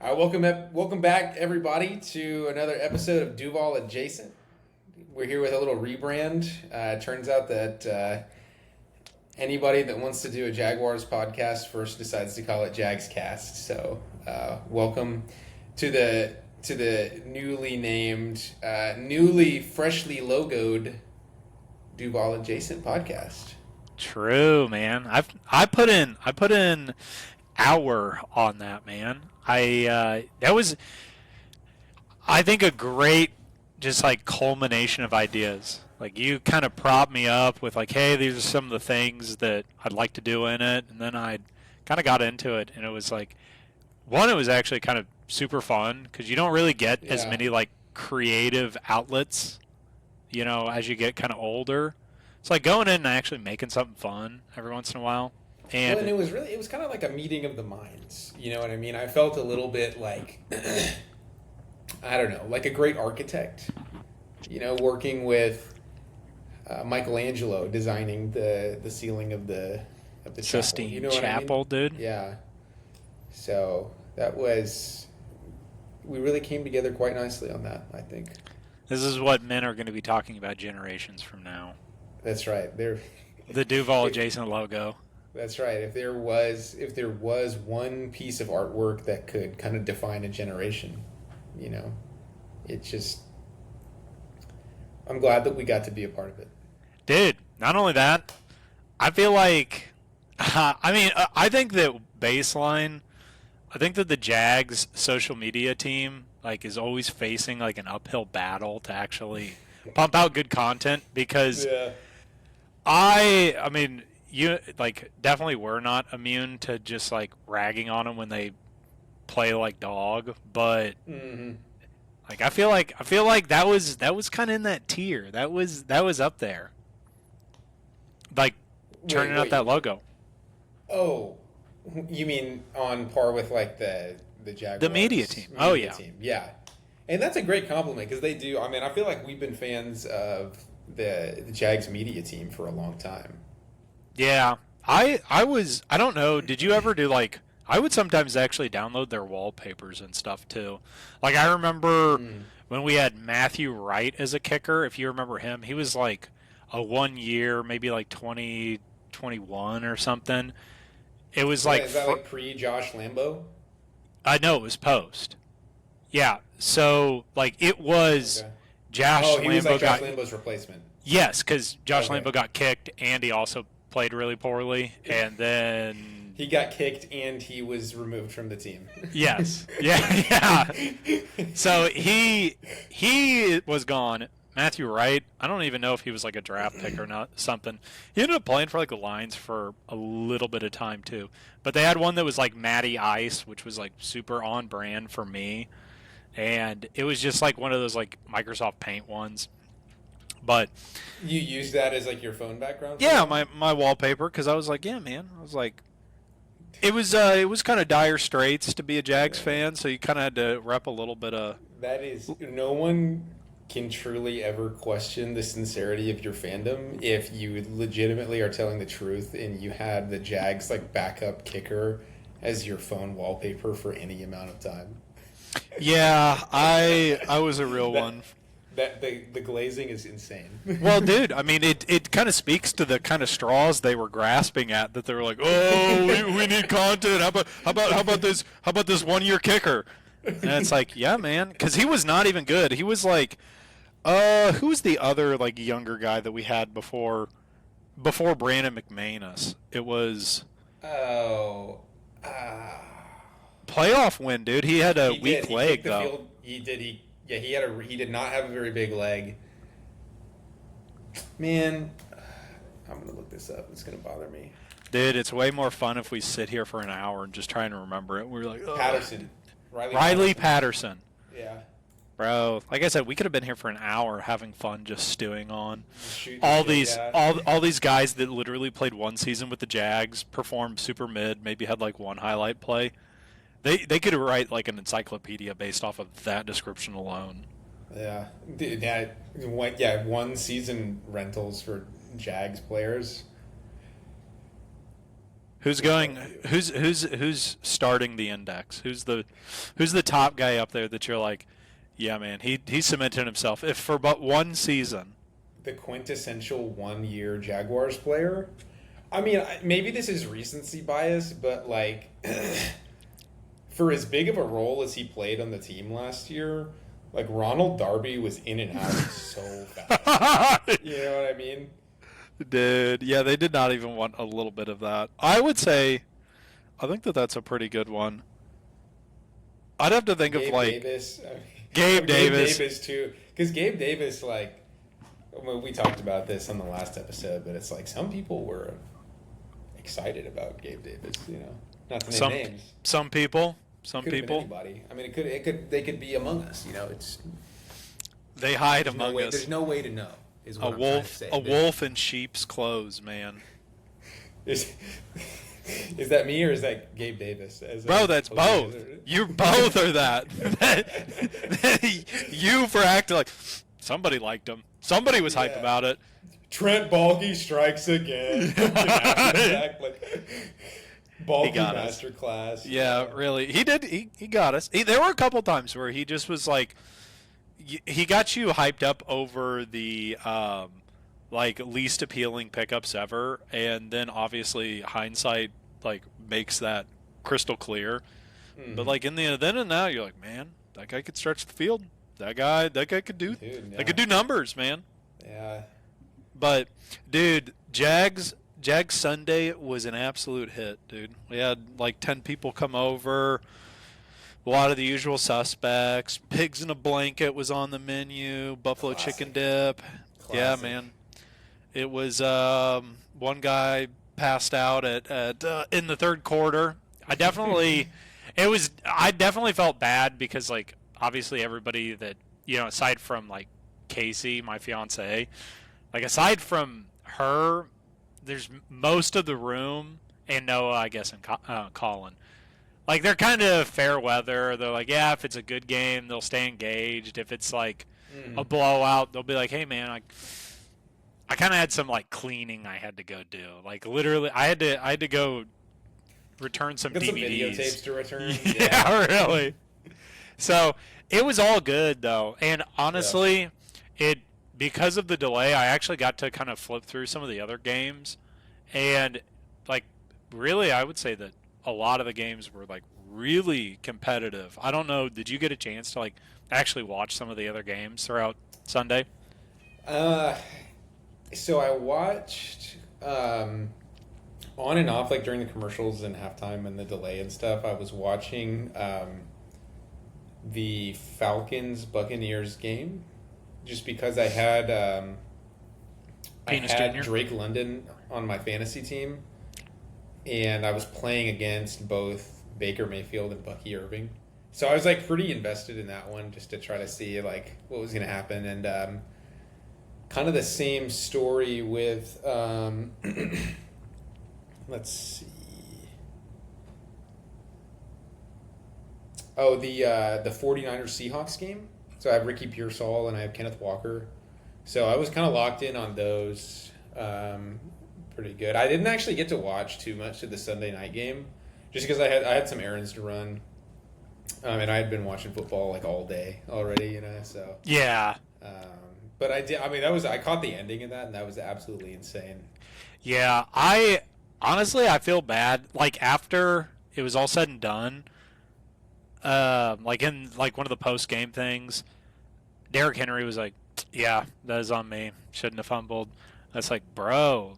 Welcome back, everybody, to another episode of Duval Adjacent. We're here with a little rebrand. Turns out that anybody that wants to do a Jaguars podcast first decides to call it Jags Cast. So, welcome to the newly named, freshly logoed Duval Adjacent podcast. True, man. I put in hour on that, man. That was, I think, a great just like culmination of ideas. Like you kind of propped me up with like, hey, these are some of the things that I'd like to do in it, and then I kind of got into it, and it was like, one, it was actually kind of super fun because you don't really get as Yeah. many like creative outlets, as you get kind of older. It's like going in and actually making something fun every once in a while. Well, and And it was kind of like a meeting of the minds. You know what I mean? I felt a little bit like, I don't know, like a great architect, working with Michelangelo designing the ceiling of the chapel. You Sistine know what I mean? Chapel, dude. Yeah. So we really came together quite nicely on that, I think. This is what men are going to be talking about generations from now. That's right. The Duval If, adjacent logo. that's right. If there was one piece of artwork that could kind of define a generation, you know, it just I'm glad that we got to be a part of it. Dude, not only that, I feel like, I think that baseline, I think that the Jags social media team, like, is always facing, like, an uphill battle to actually pump out good content because Yeah. you like definitely were not immune to just like ragging on them when they play like dog, but Hmm. like I feel like that was kind of in that tier. That was up there. Like Wait, turning out wait. that logo. Oh, you mean on par with like the The media Jaguars team. Oh media yeah. team? Yeah, and that's a great compliment because they do. I mean, I feel like we've been fans of the Jags media team for a long time. Yeah. I don't know, did you ever do like I would sometimes actually download their wallpapers and stuff too. Like I remember Mm. when we had Matthew Wright as a kicker, if you remember him, he was like a 1 year, maybe like 2021 or something. It was like Is that like pre Josh Lambo? I know it was post. Yeah. So like it was Okay. Josh Oh, he was like Lambo Josh got Lambo's replacement. yes, because Josh Okay. Lambo got kicked and he also played really poorly, and then He got kicked and he was removed from the team. yes, yeah, yeah. So he was gone. Matthew Wright, I don't even know if he was like a draft pick or not. Something. He ended up playing for like the Lions for a little bit of time too. But they had one that was like Matty Ice, which was like super on brand for me, and it was just like one of those like Microsoft Paint ones. But You used that as like your phone background for yeah, that? my wallpaper because I was like, yeah, man, I was like, it was kind of dire straits to be a Jags Yeah. fan, so you kind of had to rep a little bit of. That is, no one can truly ever question the sincerity of your fandom if you legitimately are telling the truth and you had the Jags like backup kicker as your phone wallpaper for any amount of time. Yeah, I was a real That one. the glazing is insane. Well, dude, I mean, it kind of speaks to the kind of straws they were grasping at that they were like, oh, we need content. How about this 1 year kicker? And it's like, yeah, man, because he was not even good. He was like, who was the other like younger guy that we had before Brandon McManus? It was Oh, ah. playoff win, dude. He had a He did. weak He leg kicked the though. field. He did. He did not have a very big leg. Man, I'm gonna look this up. It's gonna bother me. Dude, it's way more fun if we sit here for an hour and just try and remember it. We're like, oh. Patterson, Riley Riley Patterson. Patterson. Yeah, Bro, like I said, we could have been here for an hour having fun just stewing on just shooting the all shit. these Yeah, all these guys that literally played one season with the Jags, performed super mid, maybe had like one highlight play. They could write like an encyclopedia based off of that description alone. yeah. One season rentals for Jags players. Who's going? Who's starting the index? Who's the top guy up there that you're like, yeah, man, he cemented himself. If for but one season, The quintessential 1 year Jaguars player. I mean, maybe this is recency bias, but like, for as big of a role as he played on the team last year, like Ronald Darby was in and out so fast. You know what I mean? dude, yeah, they did not even want a little bit of that. I would say, I think that's a pretty good one. I'd have to think Gabe of like Davis. I mean, Gabe Davis. Davis too, because Gabe Davis, like, well, we talked about this on the last episode, but it's like some people were excited about Gabe Davis. You know, not to name names. Some people. Could have been anybody. I mean, they could be among us. You know, they hide among us. There's no way to know. Is what a I'm wolf, trying to say. a wolf in sheep's clothes, man. Is that me or is that Gabe Davis? Bro, that's both. You both are that. You for acting like somebody liked him. Somebody was hyped about it. Trent Baalke strikes again. Exactly. Baalke masterclass. Yeah, really. He did. He got us. There were a couple times where he just was like, he got you hyped up over the like least appealing pickups ever, and then obviously hindsight like makes that crystal clear. Mm-hmm. But like in the then and now, you're like, man, that guy could stretch the field. That guy could do. That could do numbers, man. Yeah. But dude, Jags Sunday was an absolute hit, dude. We had like 10 people come over. A lot of the usual suspects. Pigs in a blanket was on the menu. Buffalo chicken dip. Classic. Yeah, man. It was one guy passed out at in the third quarter. I definitely felt bad because like obviously everybody that, you know, aside from like Casey, my fiance, like aside from her, there's most of the room and Noah, I guess, and Colin. Like, they're kind of fair weather. They're like, yeah, if it's a good game, they'll stay engaged. If it's like a blowout, they'll be like, hey, man, I kind of had some like cleaning I had to go do. Like, literally, I had to go return some DVDs. Some videotapes to return. Yeah, really. So it was all good though, and honestly, because of the delay, I actually got to kind of flip through some of the other games, and like really, I would say that a lot of the games were like really competitive. I don't know, did you get a chance to like actually watch some of the other games throughout Sunday? So I watched on and off, like during the commercials and halftime and the delay and stuff. I was watching the Falcons Buccaneers game just because I had Drake London on my fantasy team, and I was playing against both Baker Mayfield and Bucky Irving. So I was like pretty invested in that one just to try to see like what was going to happen. And kind of the same story with let's see. Oh, the 49ers Seahawks game. So I have Ricky Pearsall and I have Kenneth Walker. So I was kind of locked in on those. Pretty good. I didn't actually get to watch too much of the Sunday night game, just because I had some errands to run, and I had been watching football like all day already, you know. So yeah. But I did. I mean, I caught the ending of that, and that was absolutely insane. Yeah, I honestly feel bad. Like after it was all said and done, like in like one of the post game things, Derrick Henry was like, "Yeah, that is on me. Shouldn't have fumbled." That's like, bro,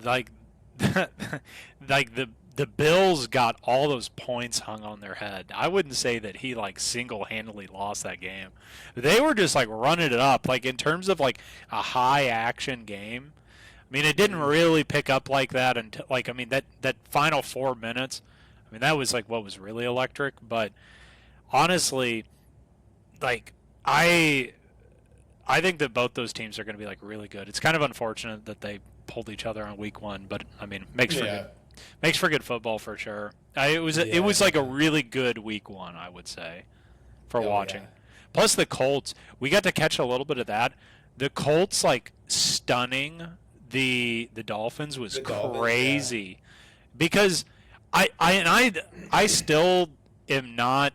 like the Bills got all those points hung on their head. I wouldn't say that he like single-handedly lost that game. They were just like running it up. Like in terms of like a high action game, I mean, it didn't really pick up like that until like, I mean, that final 4 minutes, I mean, that was like what was really electric. But honestly, like I think that both those teams are going to be like really good. It's kind of unfortunate that they pulled each other on week one, but I mean, makes for good football for sure. It was like a really good week one, I would say, for watching. Yeah. Plus the Colts, we got to catch a little bit of that. The Colts like stunning the Dolphins was crazy. because I still am not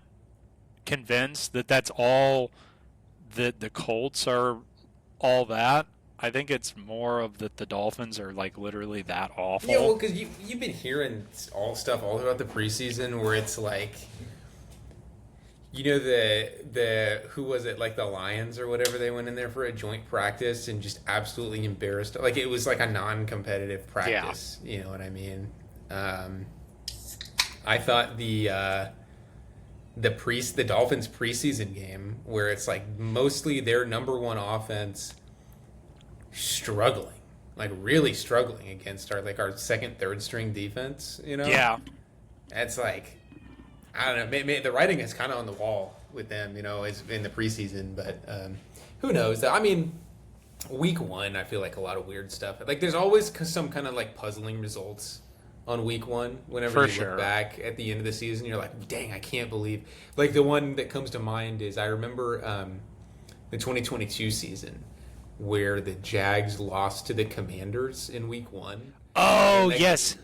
convinced that that's all that the Colts are all that. I think it's more of that the Dolphins are like literally that awful. Yeah, well, because you've been hearing all throughout the preseason where it's like, the who was it, like the Lions or whatever, they went in there for a joint practice and just absolutely embarrassed. Like it was like a non-competitive practice. Yeah. You know what I mean? I thought the Dolphins preseason game where it's like mostly their number one offense struggling, like really struggling against our second, third string defense. Yeah. It's like, I don't know. The writing is kind of on the wall with them, as in the preseason. But who knows? I mean, week one, I feel like a lot of weird stuff. Like, there's always some kind of like puzzling results on week one. Whenever you look back at the end of the season, you're like, dang, I can't believe. Like, the one that comes to mind is I remember the 2022 season where the Jags lost to the Commanders in week one. Oh, yes.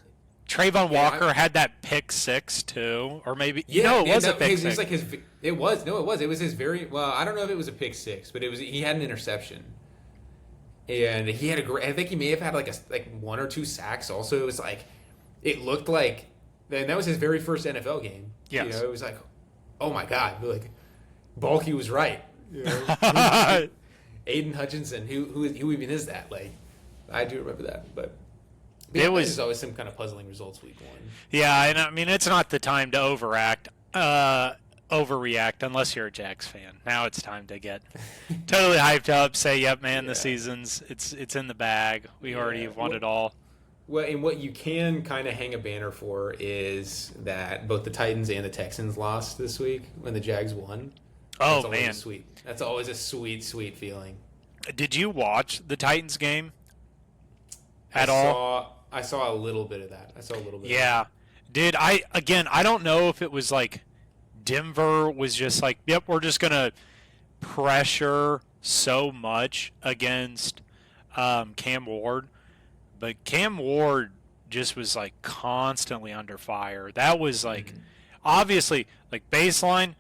Trayvon Walker had that pick six too, or maybe it was a pick six. It was his very well. I don't know if it was a pick six, but he had an interception, and he had I think he may have had like one or two sacks. Also, it was like it looked like, and that was his very first NFL game. Yes. It was like, oh my god, like Balky was right. Aiden Hutchinson, who even is that? Like, I do remember that, but. There's always some kind of puzzling results week one. Yeah, and I mean, it's not the time to overreact unless you're a Jags fan. Now it's time to get totally hyped up, say, yep, man, the season's, it's in the bag. We already have won it all. Well, and what you can kind of hang a banner for is that both the Titans and the Texans lost this week when the Jags won. Oh, man. That's always a sweet, sweet feeling. Did you watch the Titans game at all? I saw a little bit of that. Yeah. I don't know if it was like Denver was just like, yep, we're just going to pressure so much against Cam Ward. But Cam Ward just was like constantly under fire. That was like, obviously, like baseline,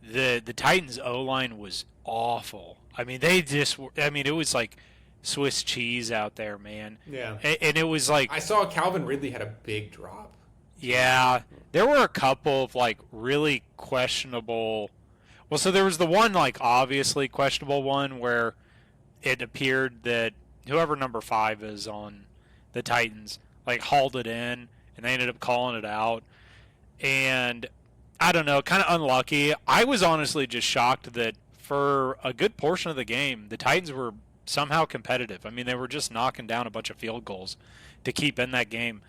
the Titans O-line was awful. I mean, it was like Swiss cheese out there, man. Yeah. And it was like, I saw Calvin Ridley had a big drop. Yeah. There were a couple of like really questionable. Well, so there was the one like obviously questionable one where it appeared that whoever number 5 is on the Titans like hauled it in and they ended up calling it out. And I don't know, kind of unlucky. I was honestly just shocked that for a good portion of the game, the Titans were somehow competitive. I mean, they were just knocking down a bunch of field goals to keep in that game.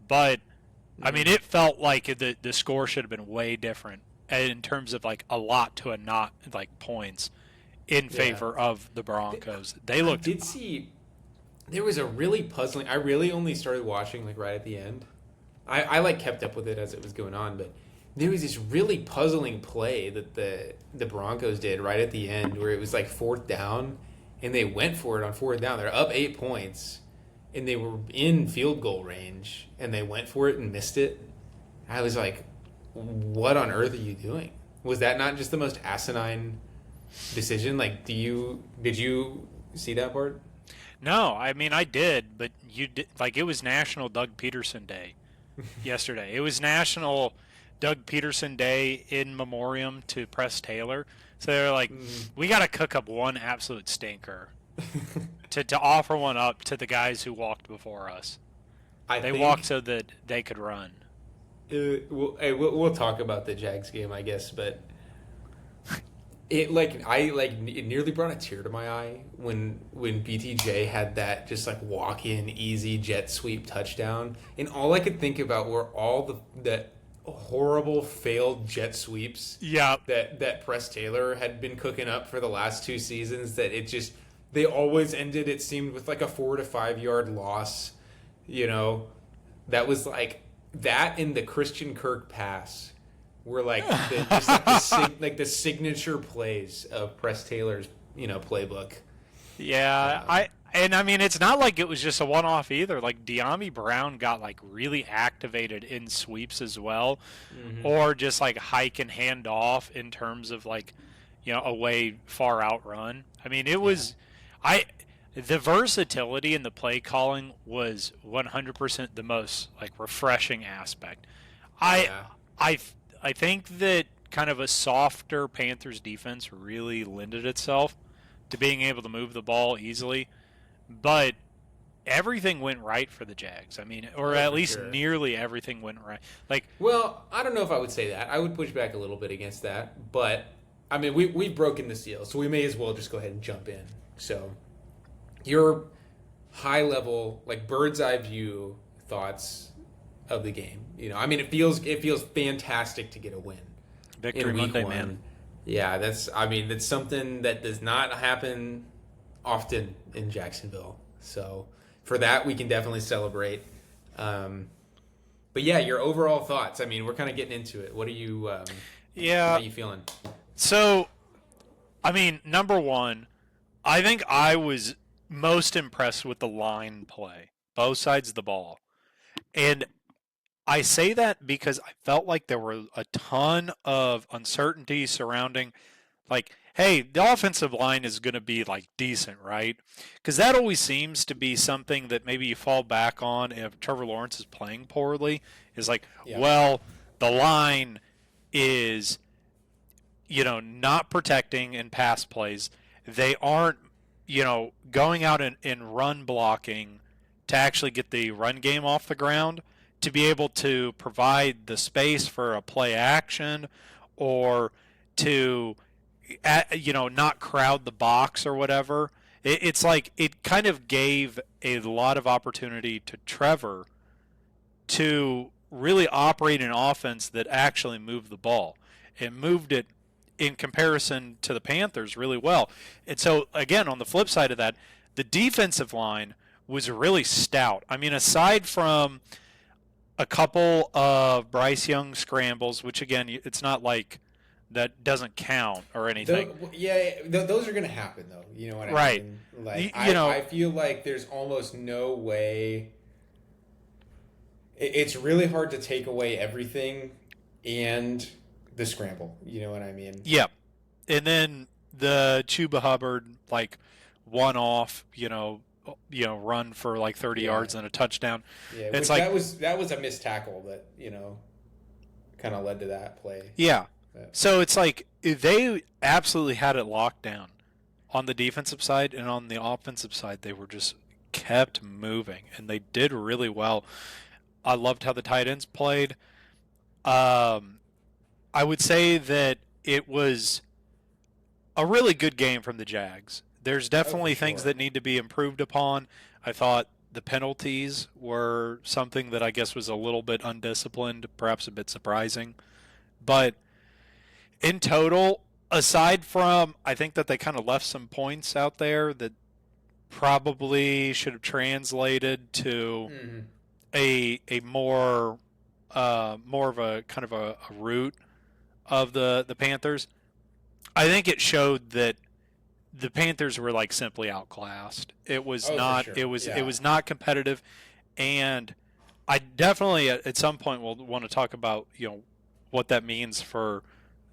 But, I mean, it felt like the score should have been way different in terms of, like, a lot to a not, like, points in favor of the Broncos. They looked... I did see... There was a really puzzling... I really only started watching, like, right at the end. I like, kept up with it as it was going on, but there was this really puzzling play that the Broncos did right at the end where it was, like, 4th down... And they went for it on 4th down. They're up 8 points, and they were in field goal range, and they went for it and missed it. I was like, what on earth are you doing? Was that not just the most asinine decision? Like, did you see that part? No, I mean, I did, but you did. Like, it was National Doug Peterson Day yesterday. It was National Doug Peterson Day in memoriam to Press Taylor. So they're like, we got to cook up one absolute stinker to offer one up to the guys who walked before us. They walked so that they could run. We'll talk about the Jags game, I guess, but it nearly brought a tear to my eye when BTJ had that just like walk-in easy jet sweep touchdown, and all I could think about were all the horrible failed jet sweeps that Press Taylor had been cooking up for the last 2 seasons, that they always ended, it seemed, with like a 4 to 5 yard loss. That was like that in the Christian Kirk pass were like the signature plays of Press Taylor's playbook. Yeah, And I mean, it's not like it was just a one-off either. Like De'Ami Brown got like really activated in sweeps as well, Hmm. or just like hike and hand off in terms of like, away far out run. I mean, it Yeah. was, I, the versatility in the play calling was 100% the most like refreshing aspect. I, Yeah. I, I think that kind of a softer Panthers defense really lended itself to being able to move the ball easily, but everything went right for the Jags. I mean, or Oh, at for least sure. nearly everything went right. Like, Well, I don't know if I would say that. I would push back a little bit against that, but I mean, we've broken the seal, so we may as well just go ahead and jump in. So, your high level, like bird's eye view thoughts of the game. I mean, it feels fantastic to get a win Victory in week Monday, one. man. Yeah, that's something that does not happen often in Jacksonville. So for that, we can definitely celebrate. Um, but yeah, your overall thoughts. I mean, we're kind of getting into it. What are you? How Yeah. you feeling? So, I mean, number one, I think I was most impressed with the line play, both sides of the ball. And I say that because I felt like there were a ton of uncertainty surrounding, like, hey, the offensive line is going to be like decent, right? Because that always seems to be something that maybe you fall back on if Trevor Lawrence is playing poorly. Is like, Yeah. well, the line is, not protecting in pass plays. They aren't, going out and run blocking to actually get the run game off the ground to be able to provide the space for a play action or to not crowd the box or whatever. It's like it kind of gave a lot of opportunity to Trevor to really operate an offense that actually moved the ball. It moved it in comparison to the Panthers really well. And so, again, on the flip side of that, the defensive line was really stout. I mean, aside from a couple of Bryce Young scrambles, which, again, it's not like that doesn't count or anything. Yeah, those are going to happen, though. You know what I Right. mean? Like, You I know, feel like there's almost no way. It's really hard to take away everything and the scramble. You know what I mean? yeah. And then the Chuba Hubbard, like, one off, run for like 30 Yeah, yards and a touchdown. yeah. It's Which like, that was a missed tackle that kind of led to that play. yeah. But, So it's like they absolutely had it locked down on the defensive side, and on the offensive side, they were just kept moving, and they did really well. I loved how the tight ends played. Um, I would say that it was a really good game from the Jags. There's oh, for definitely things sure. that need to be improved upon. I thought the penalties were something that I guess was a little bit undisciplined, perhaps a bit surprising. But in total, aside from I think that they kind of left some points out there that probably should have translated to Hmm. a more of a kind of a root of the Panthers. I think it showed that the Panthers were like simply outclassed. It was Oh, for not. sure. It was Yeah. not competitive, and I definitely at some point will want to talk about what that means for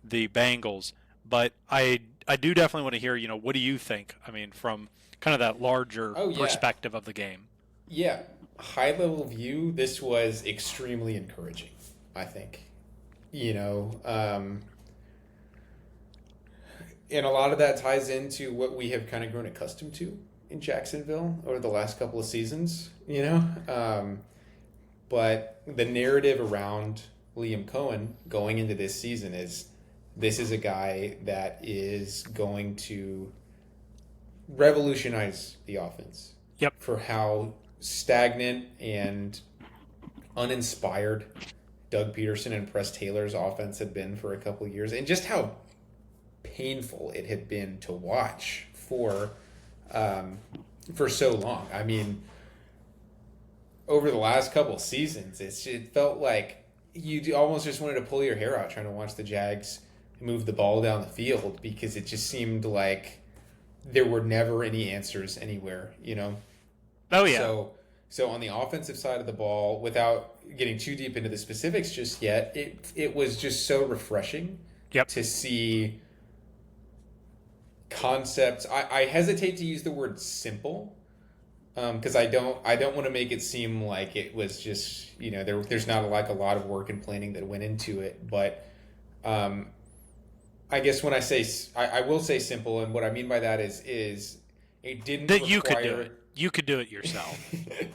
the Bengals. But I do definitely want to hear what do you think? I mean, from kind of that larger Oh, yeah. perspective of the game. Yeah. High level view. This was extremely encouraging. I think. You know. And a lot of that ties into what we have kind of grown accustomed to in Jacksonville over the last couple of seasons, But the narrative around Liam Cohen going into this season is this is a guy that is going to revolutionize the offense Yep. for how stagnant and uninspired Doug Peterson and Press Taylor's offense had been for a couple of years, and just how painful it had been to watch for so long. I mean, over the last couple of seasons, it felt like you almost just wanted to pull your hair out trying to watch the Jags move the ball down the field because it just seemed like there were never any answers anywhere, you know? Oh yeah. So on the offensive side of the ball, without getting too deep into the specifics just yet, it was just so refreshing Yep. to see concepts. I hesitate to use the word simple, because I don't want to make it seem like it was just, there's not like a lot of work and planning that went into it, but I guess when I say I will say simple, and what I mean by that is it didn't That require, you could do it. You could do it yourself. It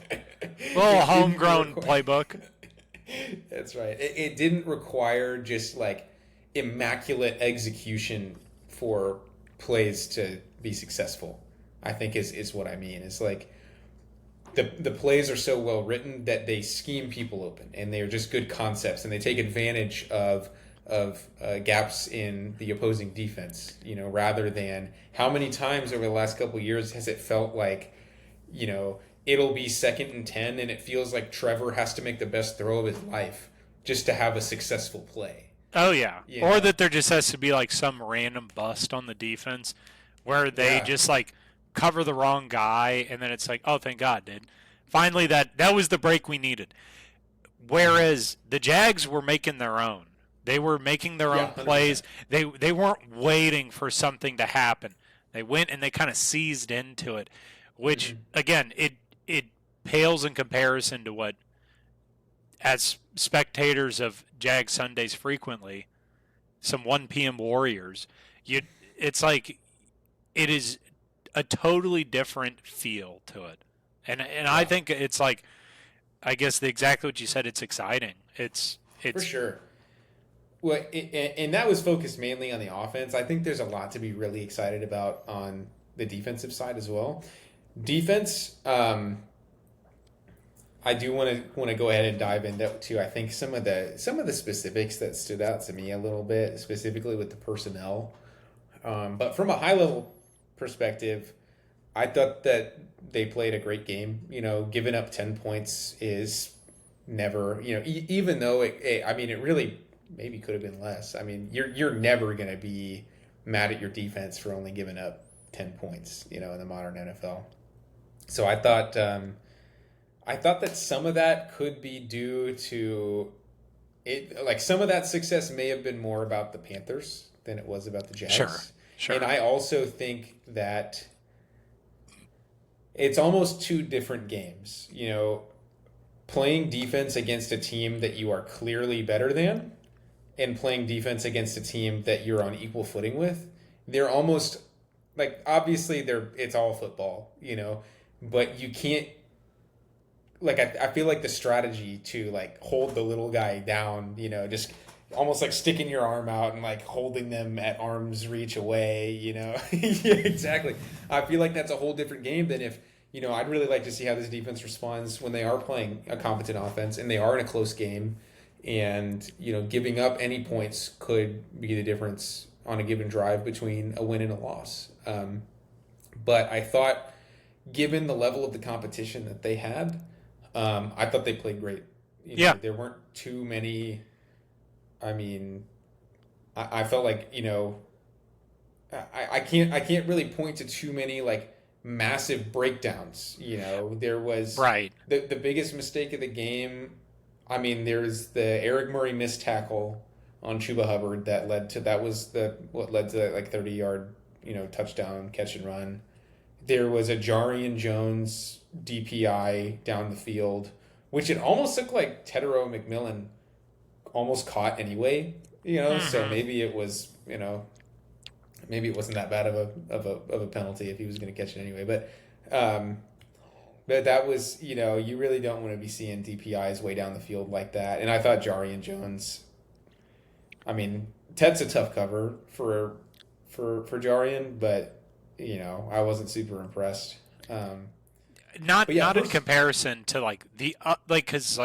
Little didn't homegrown require- playbook. That's right. It didn't require just like immaculate execution for plays to be successful. I think is what I mean. It's like the plays are so well written that they scheme people open, and they're just good concepts, and they take advantage of gaps in the opposing defense. Rather than how many times over the last couple of years has it felt like, it'll be 2nd and 10, and it feels like Trevor has to make the best throw of his life just to have a successful play. Oh yeah. You Or know? that there just has to be like some random bust on the defense where they Yeah. just like cover the wrong guy, and then it's like, oh, thank God, dude. Finally, that was the break we needed. Whereas the Jags were making their own. They were making their own 100%. plays. They weren't waiting for something to happen. They went and they kind of seized into it, which again, it pales in comparison to what, as spectators of Jag Sundays frequently, some 1 p.m. Warriors, it's like it is a totally different feel to it. And I think it's like, I guess exactly what you said, it's exciting. It's For sure. Well, and that was focused mainly on the offense. I think there's a lot to be really excited about on the defensive side as well. Defense, I do want to go ahead and dive into. I think some of the specifics that stood out to me a little bit, specifically with the personnel. But from a high level perspective, I thought that they played a great game. Giving up 10 points is never, even though it really maybe could have been less. I mean, you're never going to be mad at your defense for only giving up 10 points, in the modern NFL. So I thought that some of that could be due to it. Like some of that success may have been more about the Panthers than it was about the Jags. Sure. And I also think that it's almost two different games. Playing defense against a team that you are clearly better than, and playing defense against a team that you're on equal footing with. They're almost like, obviously it's all football, but you can't, like, I feel like the strategy to like hold the little guy down, just almost like sticking your arm out and like holding them at arm's reach away, Yeah, exactly. I feel like that's a whole different game than if, I'd really like to see how this defense responds when they are playing a competent offense and they are in a close game, and, giving up any points could be the difference on a given drive between a win and a loss. But I thought, given the level of the competition that they had, I thought they played great. There weren't too many. I mean, I felt like, I can't really point to too many like massive breakdowns. There was Right. the biggest mistake of the game. I mean, there's the Eric Murray missed tackle on Chuba Hubbard that led to what led to that like 30-yard touchdown catch and run. There was a Jarian Jones DPI down the field, which it almost looked like Tedero McMillan almost caught anyway. So maybe it was maybe it wasn't that bad of a penalty if he was going to catch it anyway. But that was, you really don't want to be seeing DPIs way down the field like that. And I thought Jarian Jones, I mean, Ted's a tough cover for Jarian, but I wasn't super impressed. Not in comparison to like because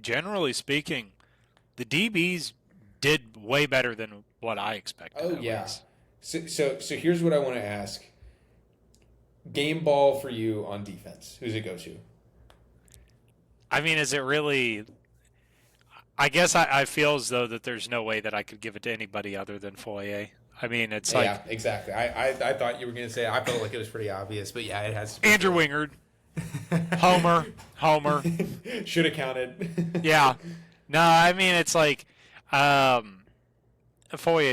generally speaking, the DBs did way better than what I expected. Oh yeah. So here's what I want to ask. Game ball for you on defense. Who's it go to? I mean, is it really? I guess I feel as though that there's no way that I could give it to anybody other than Foye. I mean, it's Yeah, like exactly. I thought you were going to say, I felt like it was pretty obvious, but yeah, it has to be Andrew Wingard, Homer. Should have counted. Yeah. No, I mean, it's like Foye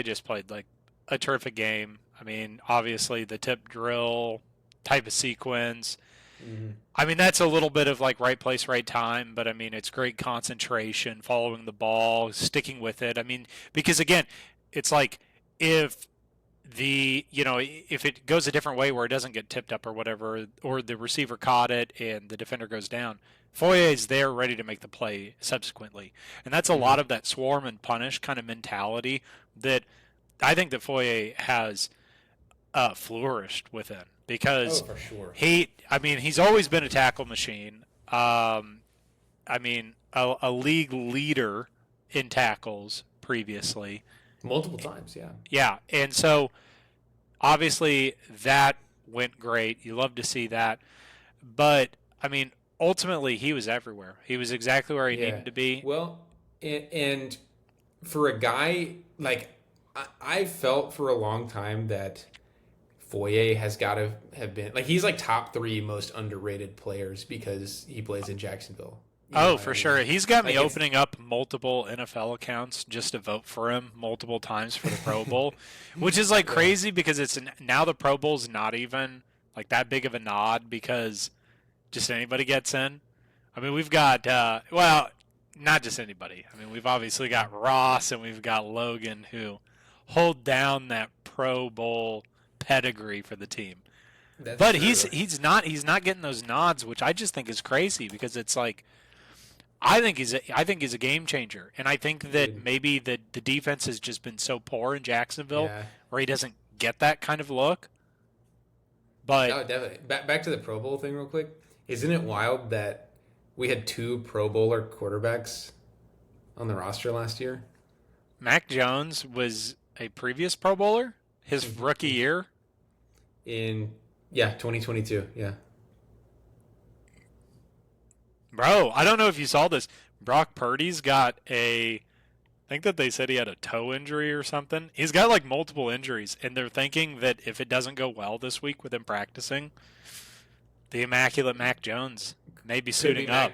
just played like a terrific game. I mean, obviously the tip drill type of sequence. Mm-hmm. I mean, that's a little bit of like right place, right time, but I mean, it's great concentration, following the ball, sticking with it. I mean, because again, it's like if if it goes a different way where it doesn't get tipped up or whatever, or the receiver caught it and the defender goes down, Foye is there ready to make the play subsequently. And that's a lot of that swarm and punish kind of mentality that I think that Foye has flourished within because for sure. he's always been a tackle machine. I mean, a league leader in tackles previously. Multiple times, yeah. Yeah, and so obviously that went great. You love to see that. But, I mean, ultimately he was everywhere. He was exactly where he needed to be. Well, and for a guy, like, I felt for a long time that Foye has got to have been, like, he's like top 3 most underrated players because he plays in Jacksonville. For sure. He's got me opening up multiple NFL accounts just to vote for him multiple times for the Pro Bowl, which is like crazy because now the Pro Bowl's not even like that big of a nod because just anybody gets in. I mean, we've got not just anybody. I mean, we've obviously got Ross and we've got Logan who hold down that Pro Bowl pedigree for the team. But he's not getting those nods, which I just think is crazy because it's like I think he's a game changer, and I think that maybe the defense has just been so poor in Jacksonville where he doesn't get that kind of look. But no, definitely. Back to the Pro Bowl thing real quick. Isn't it wild that we had 2 Pro Bowler quarterbacks on the roster last year? Mac Jones was a previous Pro Bowler his rookie year in 2022. Yeah. Bro, I don't know if you saw this. Brock Purdy's got I think that they said he had a toe injury or something. He's got like multiple injuries, and they're thinking that if it doesn't go well this week with him practicing, the immaculate Mac Jones may be suiting up.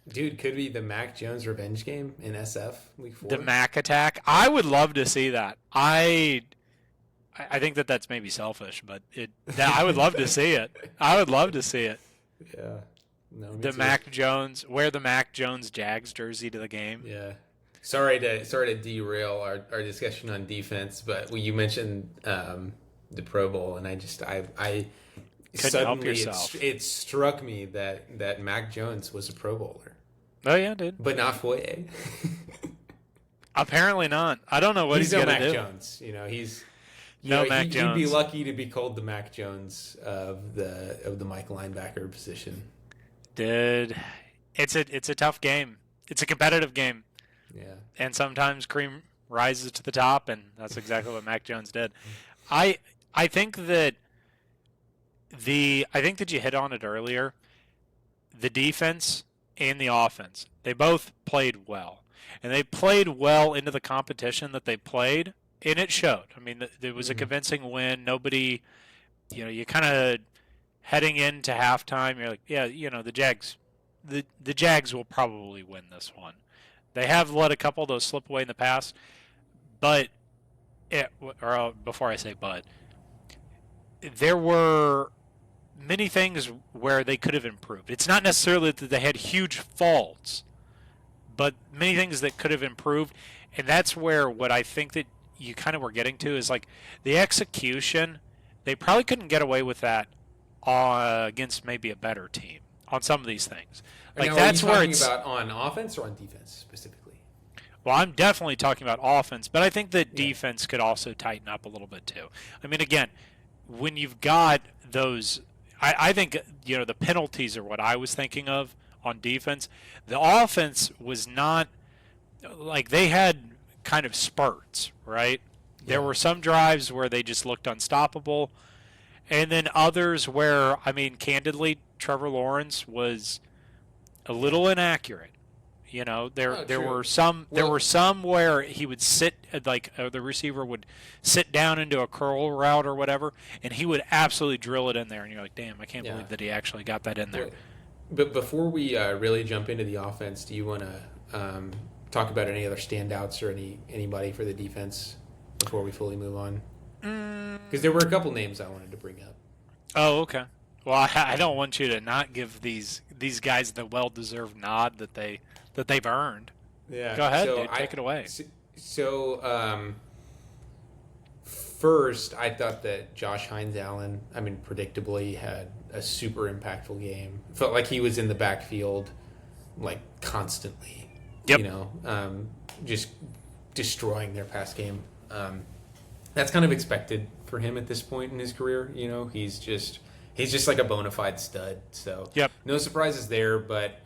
Dude, could be the Mac Jones revenge game in SF week 4. The Mac attack. I would love to see that. I think that that's maybe selfish, but I would love to see it. I would love to see it. Yeah. No, Mac Jones, wear the Mac Jones Jags jersey to the game. Yeah. Sorry to derail our discussion on defense, but when you mentioned the Pro Bowl, and I couldn't help yourself. It struck me that Mac Jones was a Pro Bowler. Oh yeah, dude. But not Foye. Apparently not. I don't know what he's going to do. Mac Jones. He's Mac Jones. He'd be lucky to be called the Mac Jones of the Mike linebacker position. Dude, it's a tough game. It's a competitive game. Yeah. And sometimes cream rises to the top, and that's exactly what Mac Jones did. I think that you hit on it earlier. The defense and the offense, they both played well. And they played well into the competition that they played, and it showed. I mean, it was a convincing win. Nobody, you kind of heading into halftime, you're like, yeah, the Jags, the Jags will probably win this one. They have let a couple of those slip away in the past, but before I say but, there were many things where they could have improved. It's not necessarily that they had huge faults, but many things that could have improved, and that's where what I think that you kind of were getting to is like the execution. They probably couldn't get away with that against maybe a better team on some of these things. Like that's where it's about on offense or on defense specifically. Well, I'm definitely talking about offense, but I think that defense could also tighten up a little bit too. I mean, again, when you've got those, I think the penalties are what I was thinking of on defense. The offense was not like they had kind of spurts, right? There were some drives where they just looked unstoppable. And then others where, I mean, candidly, Trevor Lawrence was a little inaccurate. You know, there true. were some where he would sit the receiver would sit down into a curl route or whatever, and he would absolutely drill it in there, and you're like, damn, I can't Yeah. believe that he actually got that in there. Well, but before we really jump into the offense, do you want to talk about any other standouts or anybody for the defense before we fully move on? Because there were a couple names I wanted to bring up. Oh, okay. Well, I don't want you to not give these guys the well-deserved nod that they've earned. Yeah. Go ahead, dude. Take it away. So, first, I thought that Josh Hines-Allen, predictably had a super impactful game. Felt like he was in the backfield, like, constantly. Yep. You know, just destroying their pass game. That's kind of expected for him at this point in his career. You know, he's just like a bona fide stud. So, yep. No surprises there, but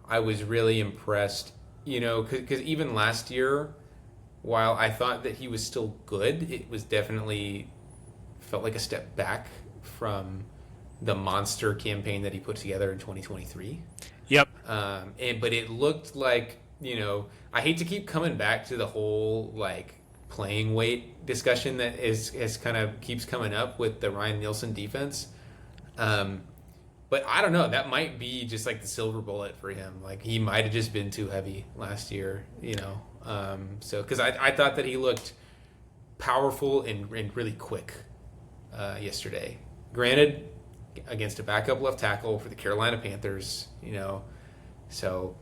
I was really impressed, you know, because even last year, while I thought that he was still good, it was definitely felt like a step back from the monster campaign that he put together in 2023. Yep. But it looked like, you know, I hate to keep coming back to the whole, like, playing weight discussion that is kind of keeps coming up with the Ryan Nielsen defense. But I don't know. That might be just like the silver bullet for him. Like, he might have just been too heavy last year, you know. So because I thought that he looked powerful and really quick yesterday. Granted, against a backup left tackle for the Carolina Panthers, you know. So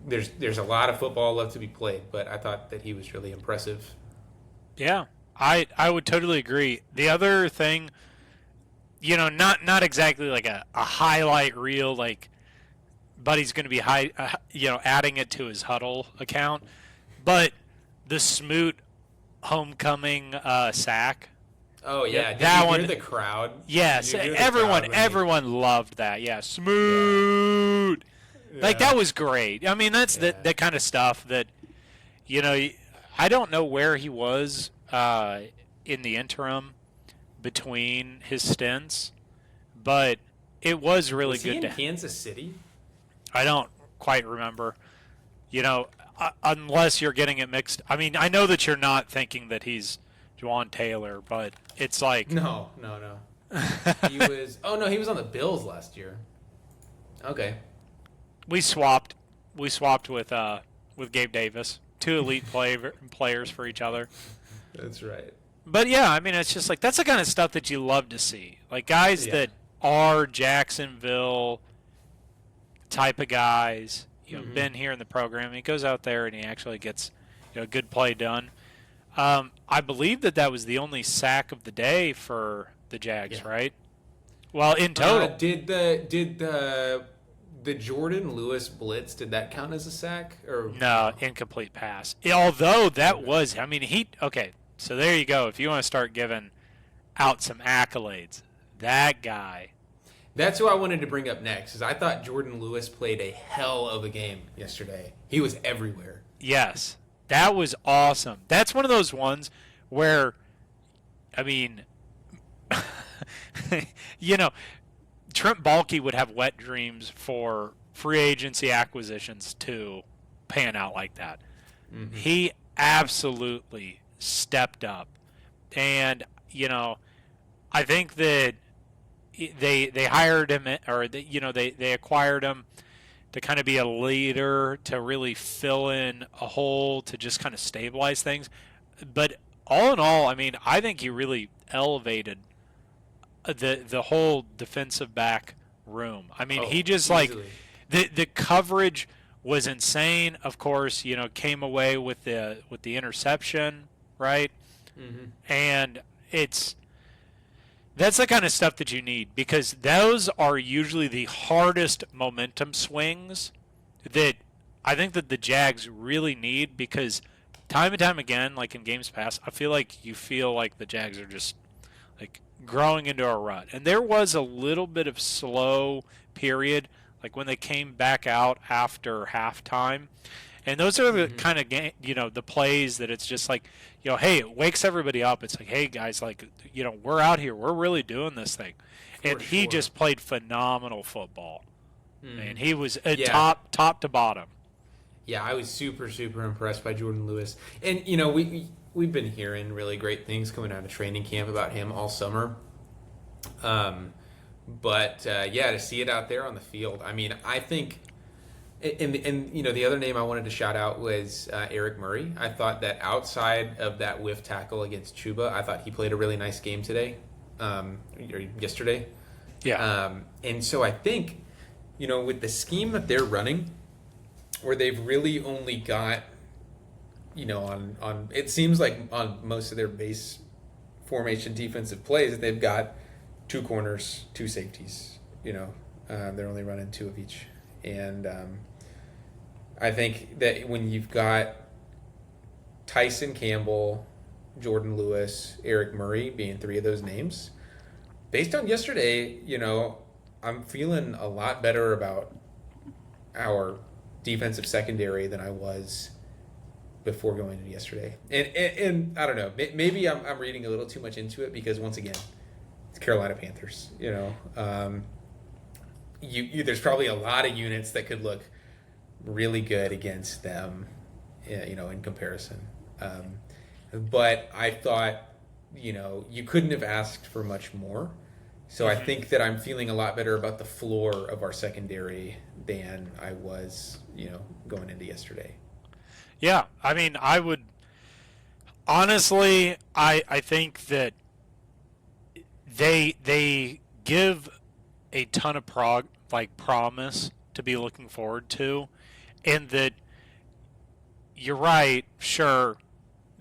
there's a lot of football left to be played, but I thought that he was really impressive. Yeah, I would totally agree. The other thing, you know, not exactly like a highlight reel, like Buddy's going to be adding it to his huddle account, but the Smoot homecoming sack. Oh yeah, Did that you one. Hear the crowd. Yes, everyone loved that. Yeah, Smoot. Yeah. Like, that was great. I mean, that's that kind of stuff that, you know, I don't know where he was in the interim between his stints, but it was really was good. He in Kansas City? I don't quite remember. You know, unless you're getting it mixed. I mean, I know that you're not thinking that he's Juwan Taylor, but it's like no. He was. Oh no, he was on the Bills last year. Okay. We swapped with Gabe Davis, two elite players for each other. That's right. But yeah, I mean, it's just like that's the kind of stuff that you love to see. Like, guys that are Jacksonville type of guys, you know, been here in the program. He goes out there and he actually gets, you know, good play done. I believe that was the only sack of the day for the Jags, right? Well, in total, did the Jordan Lewis blitz, did that count as a sack? Or no, incomplete pass. Although that was, I mean, okay, so there you go. If you want to start giving out some accolades, that guy. That's who I wanted to bring up next, is I thought Jordan Lewis played a hell of a game yesterday. He was everywhere. Yes, that was awesome. That's one of those ones where, I mean, you know, Trent Baalke would have wet dreams for free agency acquisitions to pan out like that. Mm-hmm. He absolutely stepped up. And, you know, I think that they hired him, or they acquired him to kind of be a leader, to really fill in a hole, to just kind of stabilize things. But all in all, I mean, I think he really elevated the whole defensive back room. I mean, he just easily. Like the coverage was insane. Of course, you know, came away with the interception, right? Mm-hmm. And that's the kind of stuff that you need, because those are usually the hardest momentum swings that I think that the Jags really need, because time and time again, like in games past, I feel like the Jags are just like growing into a rut. And there was a little bit of slow period, like when they came back out after halftime. And those are the kind of the plays that it's just like, you know, hey, it wakes everybody up. It's like, hey guys, like, you know, we're out here, we're really doing this thing. And he just played phenomenal football. And he was Yeah. top to bottom. Yeah, I was super, super impressed by Jordan Lewis. And, we've been hearing really great things coming out of training camp about him all summer. To see it out there on the field, I mean, I think, the other name I wanted to shout out was Eric Murray. I thought that outside of that whiff tackle against Chuba, I thought he played a really nice game today, or yesterday. Yeah. And so I think, with the scheme that they're running, where they've really only got, on it seems like on most of their base formation defensive plays, they've got 2 corners, 2 safeties. They're only running 2 of each. And I think that when you've got Tyson Campbell, Jordan Lewis, Eric Murray being 3 of those names, based on yesterday, I'm feeling a lot better about our defensive secondary than I was before going into yesterday. And I don't know, maybe I'm reading a little too much into it because, once again, it's Carolina Panthers. There's probably a lot of units that could look really good against them, in comparison. But I thought, you couldn't have asked for much more. So I think that I'm feeling a lot better about the floor of our secondary than I was, going into yesterday. Yeah, I mean, I would honestly, I think that they give a ton of promise to be looking forward to, and that you're right. Sure,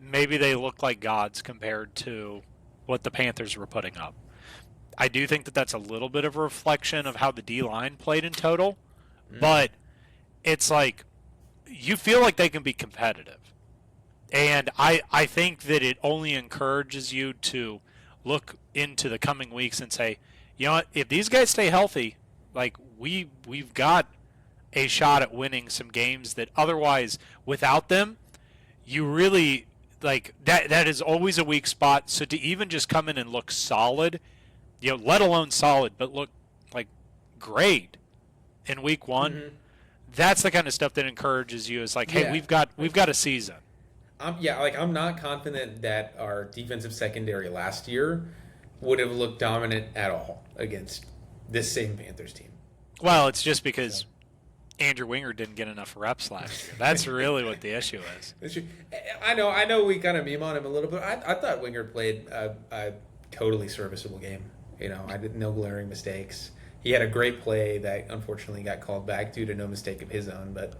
maybe they look like gods compared to what the Panthers were putting up. I do think that that's a little bit of a reflection of how the D-line played in total, but it's like you feel like they can be competitive. And I think that it only encourages you to look into the coming weeks and say, you know what, if these guys stay healthy, like we've got a shot at winning some games that otherwise, without them, you really like that is always a weak spot. So to even just come in and look solid, let alone solid, but look like great in week 1, that's the kind of stuff that encourages you. Is like, hey, we've got a season. I'm not confident that our defensive secondary last year would have looked dominant at all against this same Panthers team. Well, it's just because Andrew Winger didn't get enough reps last year. That's really what the issue is. I know we kind of meme on him a little bit. I thought Winger played a totally serviceable game. I did no glaring mistakes. He had a great play that unfortunately got called back due to no mistake of his own. But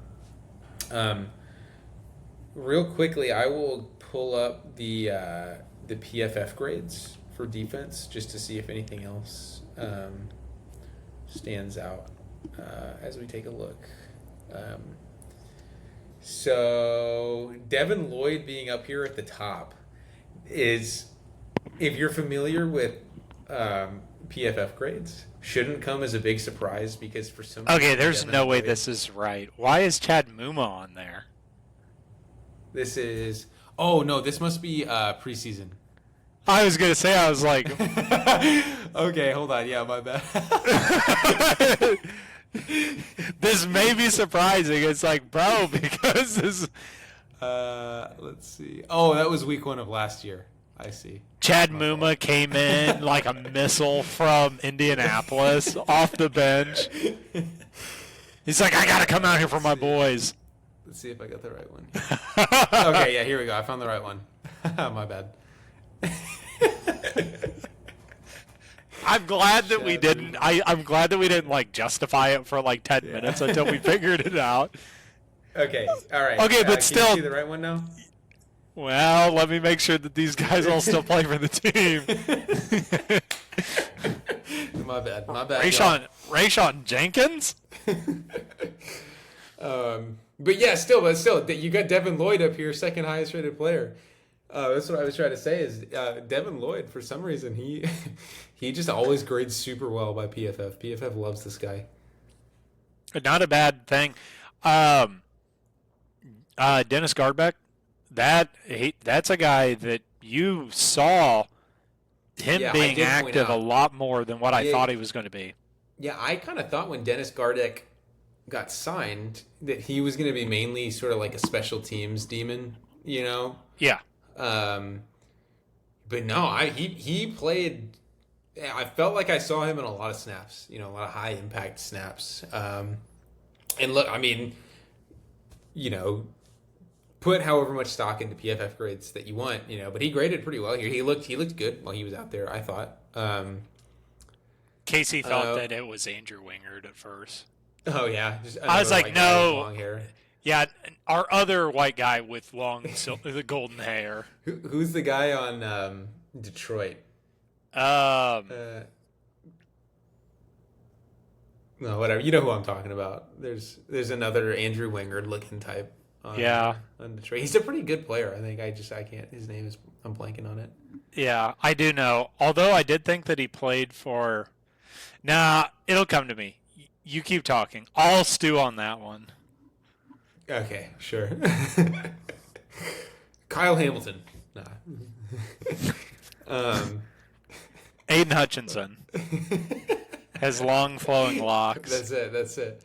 real quickly, I will pull up the PFF grades for defense just to see if anything else stands out as we take a look. So Devin Lloyd being up here at the top is, if you're familiar with PFF grades, shouldn't come as a big surprise because for some reason, there's Devin no way Lloyd, this is right. Why is Chad Muma on there? This is this must be preseason. I was gonna say, I was like, okay, hold on, yeah, my bad. This may be surprising. It's like, bro, because this. Let's see. Oh, that was week 1 of last year. I see. Chad Muma came in like a missile from Indianapolis off the bench. He's like, I gotta come out here for my boys. Let's see if I got the right one. Okay, yeah, here we go. I found the right one. My bad. I'm glad that we didn't. I'm glad that we didn't like justify it for like 10 minutes until we figured it out. Okay, all right. Okay, but can still, you see the right one now? Well, let me make sure that these guys all still play for the team. My bad. Rayshawn Jenkins. But yeah, still, you got Devin Lloyd up here, second highest rated player. That's what I was trying to say is Devin Lloyd, for some reason, he just always grades super well by PFF. PFF loves this guy. Not a bad thing. Dennis Gardbeck, that's a guy that you saw him being active a lot more than what I thought he was going to be. Yeah, I kind of thought when Dennis Gardeck got signed that he was going to be mainly sort of like a special teams demon, you know? Yeah. Um, but no, he played. I felt like I saw him in a lot of snaps, a lot of high impact snaps. And look, I mean, put however much stock into PFF grades that you want, but he graded pretty well here. He looked good while he was out there, I thought. Casey thought that it was Andrew Wingard at first. Oh yeah, I was like, no. Long hair. Yeah, our other white guy with the golden hair. Who's the guy on Detroit? No, whatever. You know who I'm talking about. There's another Andrew Wingard looking type. On Detroit. He's a pretty good player. I think I can't. His name is I'm blanking on it. Yeah, I do know. Although I did think that he played for. Nah, it'll come to me. You keep talking. I'll stew on that one. Okay, sure. Kyle Hamilton. Nah. Aiden Hutchinson has long flowing locks. That's it.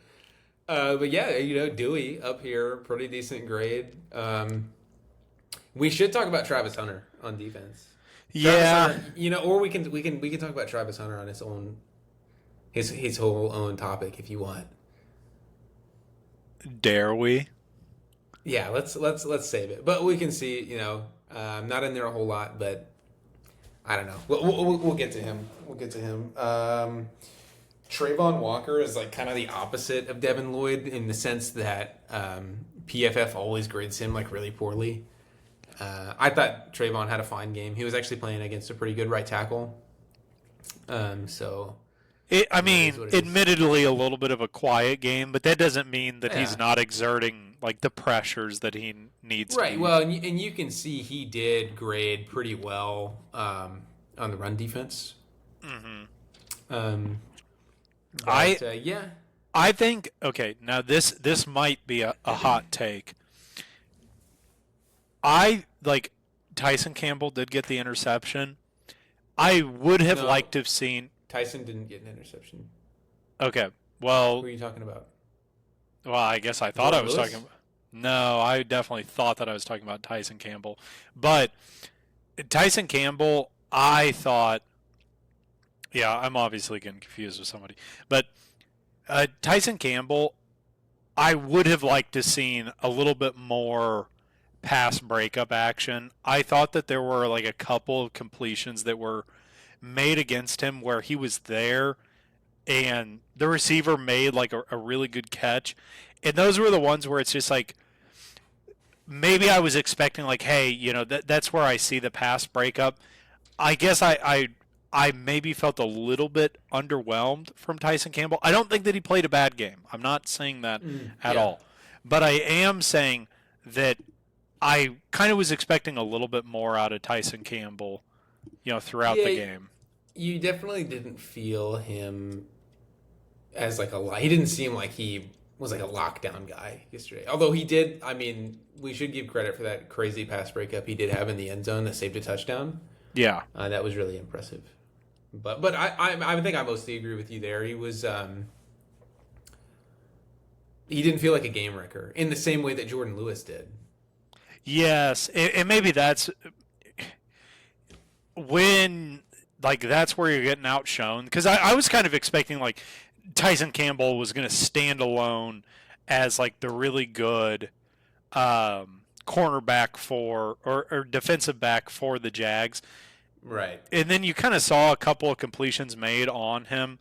But yeah, Dewey up here, pretty decent grade. We should talk about Travis Hunter on defense. Yeah, Hunter, or we can talk about Travis Hunter on his own, his whole own topic if you want. Dare we? Yeah, let's save it. But we can see, not in there a whole lot, but I don't know. We'll get to him. Trayvon Walker is like kind of the opposite of Devin Lloyd in the sense that PFF always grades him like really poorly. I thought Trayvon had a fine game. He was actually playing against a pretty good right tackle. Admittedly a little bit of a quiet game, but that doesn't mean that he's not exerting like the pressures that he needs to. Right. Well, and you can see he did grade pretty well on the run defense. Mm-hmm. I think now this might be a hot take. I like Tyson Campbell did get the interception. I would have liked to have seen Tyson didn't get an interception. Okay. Well, who are you talking about? Well, I guess I thought I was talking about. No, I definitely thought that I was talking about Tyson Campbell. But Tyson Campbell, I thought I'm obviously getting confused with somebody. But Tyson Campbell, I would have liked to seen a little bit more pass breakup action. I thought that there were like a couple of completions that were made against him where he was there and the receiver made like a really good catch. And those were the ones where it's just like maybe I was expecting like, hey, that's where I see the pass breakup. I guess I maybe felt a little bit underwhelmed from Tyson Campbell. I don't think that he played a bad game. I'm not saying that at all. But I am saying that I kind of was expecting a little bit more out of Tyson Campbell, throughout the game. You definitely didn't feel him as like he didn't seem like he was like a lockdown guy yesterday. Although he did, we should give credit for that crazy pass breakup he did have in the end zone that saved a touchdown. Yeah. That was really impressive. But I think I mostly agree with you there. He was he didn't feel like a game wrecker in the same way that Jordan Lewis did. Yes, and maybe that's when that's where you're getting outshone. Because I was kind of expecting like Tyson Campbell was going to stand alone as like the really good cornerback for or defensive back for the Jags. Right. And then you kind of saw a couple of completions made on him.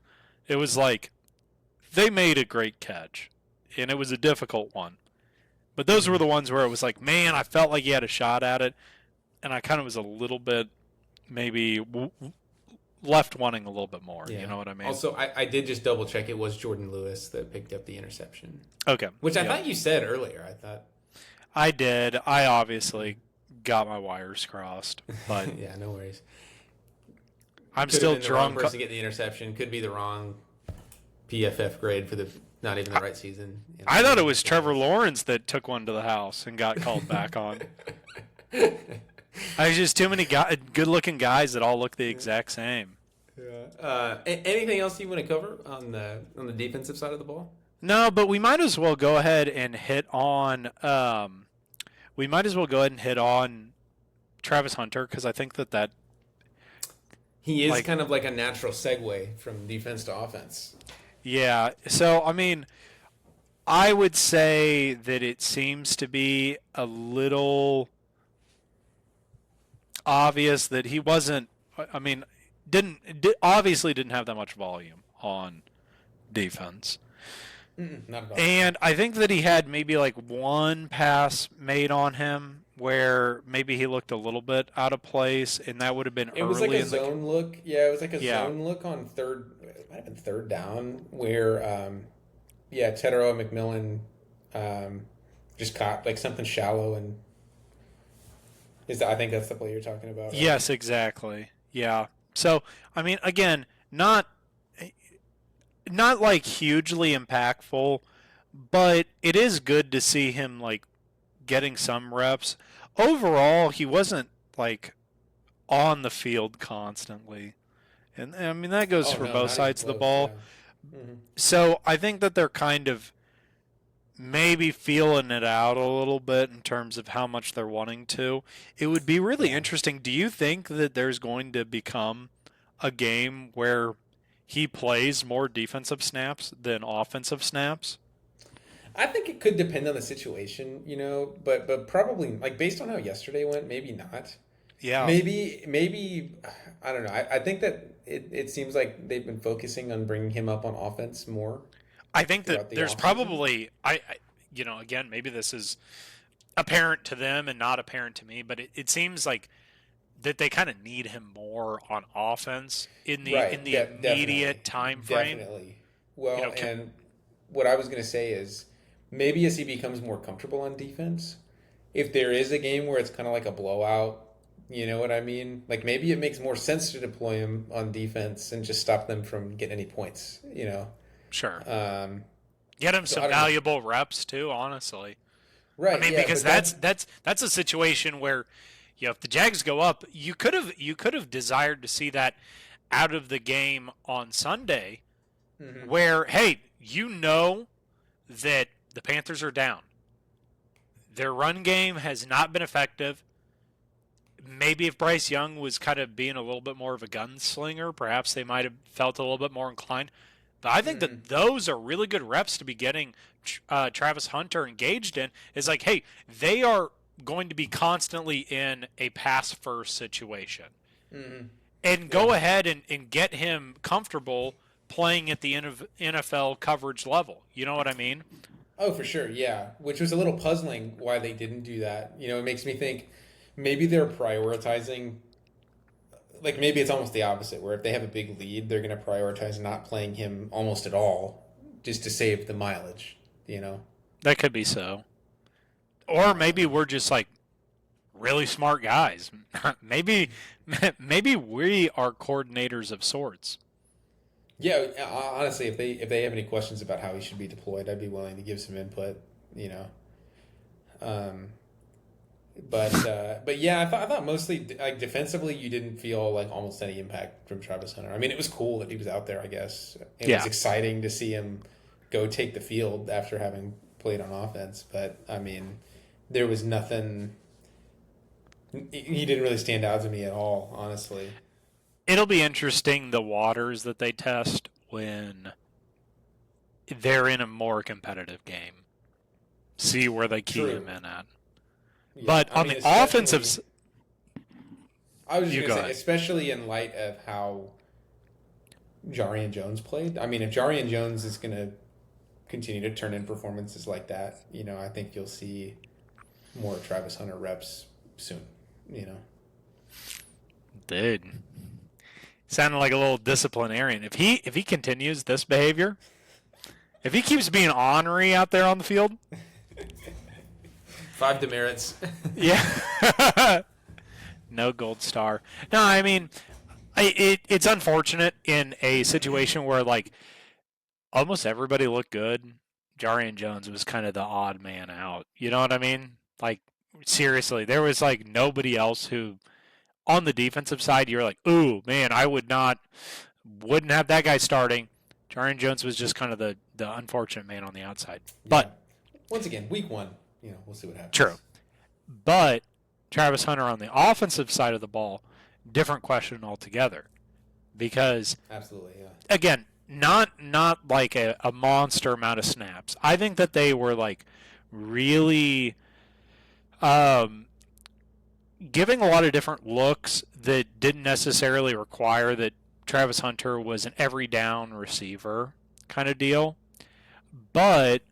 It was like they made a great catch, and it was a difficult one. But those were the ones where it was like, man, I felt like he had a shot at it, and I kind of was a little bit maybe left wanting a little bit more. Yeah. You know what I mean? Also, I did just double check. It was Jordan Lewis that picked up the interception. Okay. Which I thought you said earlier. I did. I obviously got my wires crossed, but yeah, no worries. I'm still drunk. The wrong person getting the interception could be the wrong PFF grade for the not even the right season. I thought it was Trevor Lawrence that took one to the house and got called back on. There's just too many good-looking guys that all look the exact same. Yeah. Anything else you want to cover on the defensive side of the ball? No, but we might as well go ahead and hit on. We might as well go ahead and hit on Travis Hunter because I think that He is like kind of like a natural segue from defense to offense. yeah. So I mean, I would say that it seems to be a little obvious that he wasn't. I mean, obviously didn't have that much volume on defense. Not at all. And I think that he had maybe like one pass made on him where maybe he looked a little bit out of place, and that would have been It was like early a in the. zone look. Yeah, it was like a Yeah, zone look on third. It might have been third down where, yeah, Tedero McMillan just caught like something shallow and I think that's the play you're talking about, right? yes, exactly. Yeah. So, I mean, again, not like hugely impactful, but it is good to see him like getting some reps. Overall, he wasn't like on the field constantly. And I mean that goes Oh for no, both not even sides of the close. ball. Yeah. Hmm. So I think that they're kind of maybe feeling it out a little bit in terms of how much they're wanting to. It would be really Yeah. interesting. Do you think that there's going to become a game where he plays more defensive snaps than offensive snaps? I think it could depend on the situation, but probably like based on how yesterday went, maybe not. Yeah. Maybe I don't know. I think that it seems like they've been focusing on bringing him up on offense more I think throughout that the there's offseason. probably again, maybe this is apparent to them and not apparent to me, but it seems like that they kind of need him more on offense in Right, the definitely. immediate time frame. Definitely. You Well, know, and what I was going to say is maybe as he becomes more comfortable on defense, if there is a game where it's kind of like a blowout, you know what I mean? Like maybe it makes more sense to deploy him on defense and just stop them from getting any points. sure. Um, Get him so some I don't know. valuable reps too, honestly. I Right, mean, yeah, because but that that's a situation where, if the Jags go up, you could have desired to see that out of the game on Sunday, mhm. where hey, that the Panthers are down. Their run game has not been effective. Maybe if Bryce Young was kind of being a little bit more of a gunslinger, perhaps they might have felt a little bit more inclined. But I think Mhm. that those are really good reps to be getting Travis Hunter engaged in. Is like, hey, they are going to be constantly in a pass first situation. Mhm. And Yeah. go ahead and get him comfortable playing at the NFL coverage level. You know what I mean? Oh, for sure, yeah. Which was a little puzzling why they didn't do that. It makes me think maybe they're prioritizing, like maybe it's almost the opposite, where if they have a big lead, they're going to prioritize not playing him almost at all just to save the mileage, you know? That could be so. Or maybe we're just like really smart guys. maybe maybe we are coordinators of sorts. Yeah, honestly, if they have any questions about how he should be deployed, I'd be willing to give some input, you know. Um, but yeah, I thought mostly like defensively, you didn't feel like almost any impact from Travis Hunter. I mean, it was cool that he was out there. I guess it was Yeah, exciting to see him go take the field after having played on offense. But I mean, there was nothing. He didn't really stand out to me at all, honestly. it'll be interesting the waters that they test when they're in a more competitive game. See where they key True. him in at. Yeah, But I on mean, the offensive, I was just you gonna go say, ahead. especially in light of how Jarian Jones played. I mean, if Jarian Jones is gonna continue to turn in performances like that, I think you'll see more Travis Hunter reps soon. You know. Dude, sounded like a little disciplinarian. If he continues this behavior, if he keeps being ornery out there on the field, Five demerits. yeah, no gold star. No, I mean, it's unfortunate in a situation where like almost everybody looked good. Jarian Jones was kind of the odd man out. You know what I mean? Like seriously, there was like nobody else who on the defensive side you're like, ooh man, I wouldn't have that guy starting. Jarron Jones was just kind of the unfortunate man on the outside. Yeah. But once again, week one, we'll see what happens. true. But Travis Hunter on the offensive side of the ball, different question altogether. Because absolutely, yeah. Again, not like a monster amount of snaps. I think that they were like really giving a lot of different looks that didn't necessarily require that Travis Hunter was an every down receiver kind of deal. But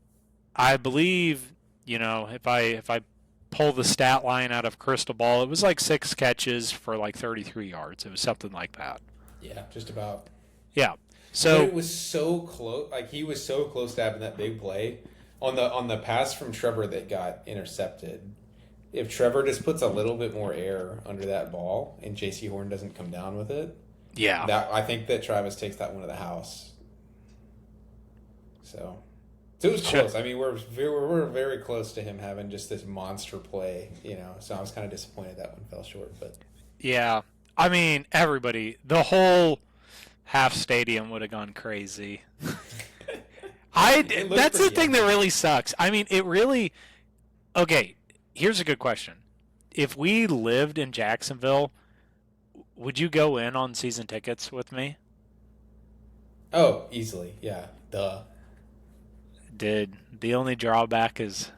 I believe, if I pull the stat line out of Crystal Ball, it was like 6 catches for like 33 yards. It was something like that. Yeah, just about. Yeah. So but it was so close. Like he was so close to having that big play on the pass from Trevor that got intercepted. If Trevor just puts a little bit more air under that ball and J.C. Horn doesn't come down with it, I think that Travis takes that one to the house. So it was close. I mean, we're very close to him having just this monster play, So I was kind of disappointed that one fell short, but yeah, I mean, everybody, the whole half stadium would have gone crazy. That's the thing that really sucks. I mean, it really. Okay, here's a good question. If we lived in Jacksonville, would you go in on season tickets with me? Oh, easily. Yeah. Duh. The only drawback is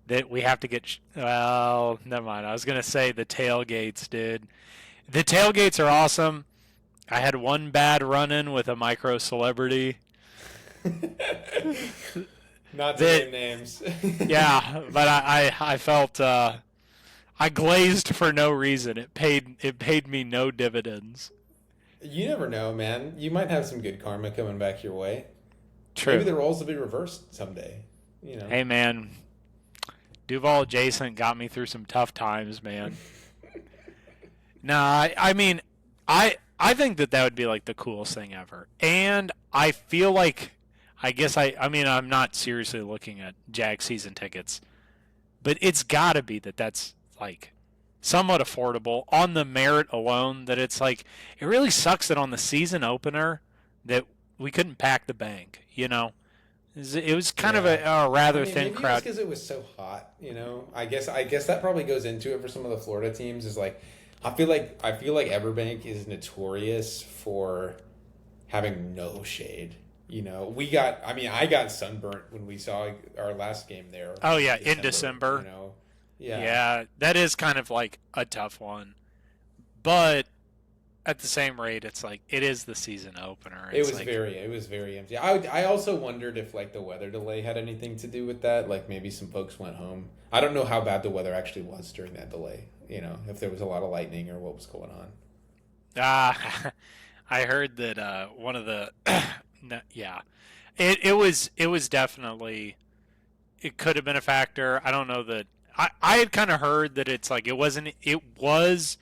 that we have to get. Well, never mind. I was gonna say the tailgates, dude. The tailgates are awesome. I had one bad run-in with a micro celebrity. Not to name names. Yeah, but I felt I glazed for no reason. It paid me no dividends. You never know, man. You might have some good karma coming back your way. True. Maybe the roles will be reversed someday. Hey, man. Duval adjacent got me through some tough times, man. Nah, I mean, I think that would be like the coolest thing ever. And I feel like, I mean, I'm not seriously looking at Jag season tickets, but it's got to be that's like somewhat affordable on the merit alone that it's like, it really sucks that on the season opener that we couldn't pack the bank, It was kind of a rather thin crowd. Because it was so hot, I guess that probably goes into it for some of the Florida teams. Is like, I feel like Everbank is notorious for having no shade. I got sunburnt when we saw our last game there. Oh yeah, in December. Yeah, that is kind of like a tough one, but at the same rate, it's like it is the season opener. It was very empty. I also wondered if like the weather delay had anything to do with that. Like maybe some folks went home. I don't know how bad the weather actually was during that delay. If there was a lot of lightning or what was going on. I heard that one of the it was definitely, it could have been a factor. I don't know that. I had kind of heard that it's like it was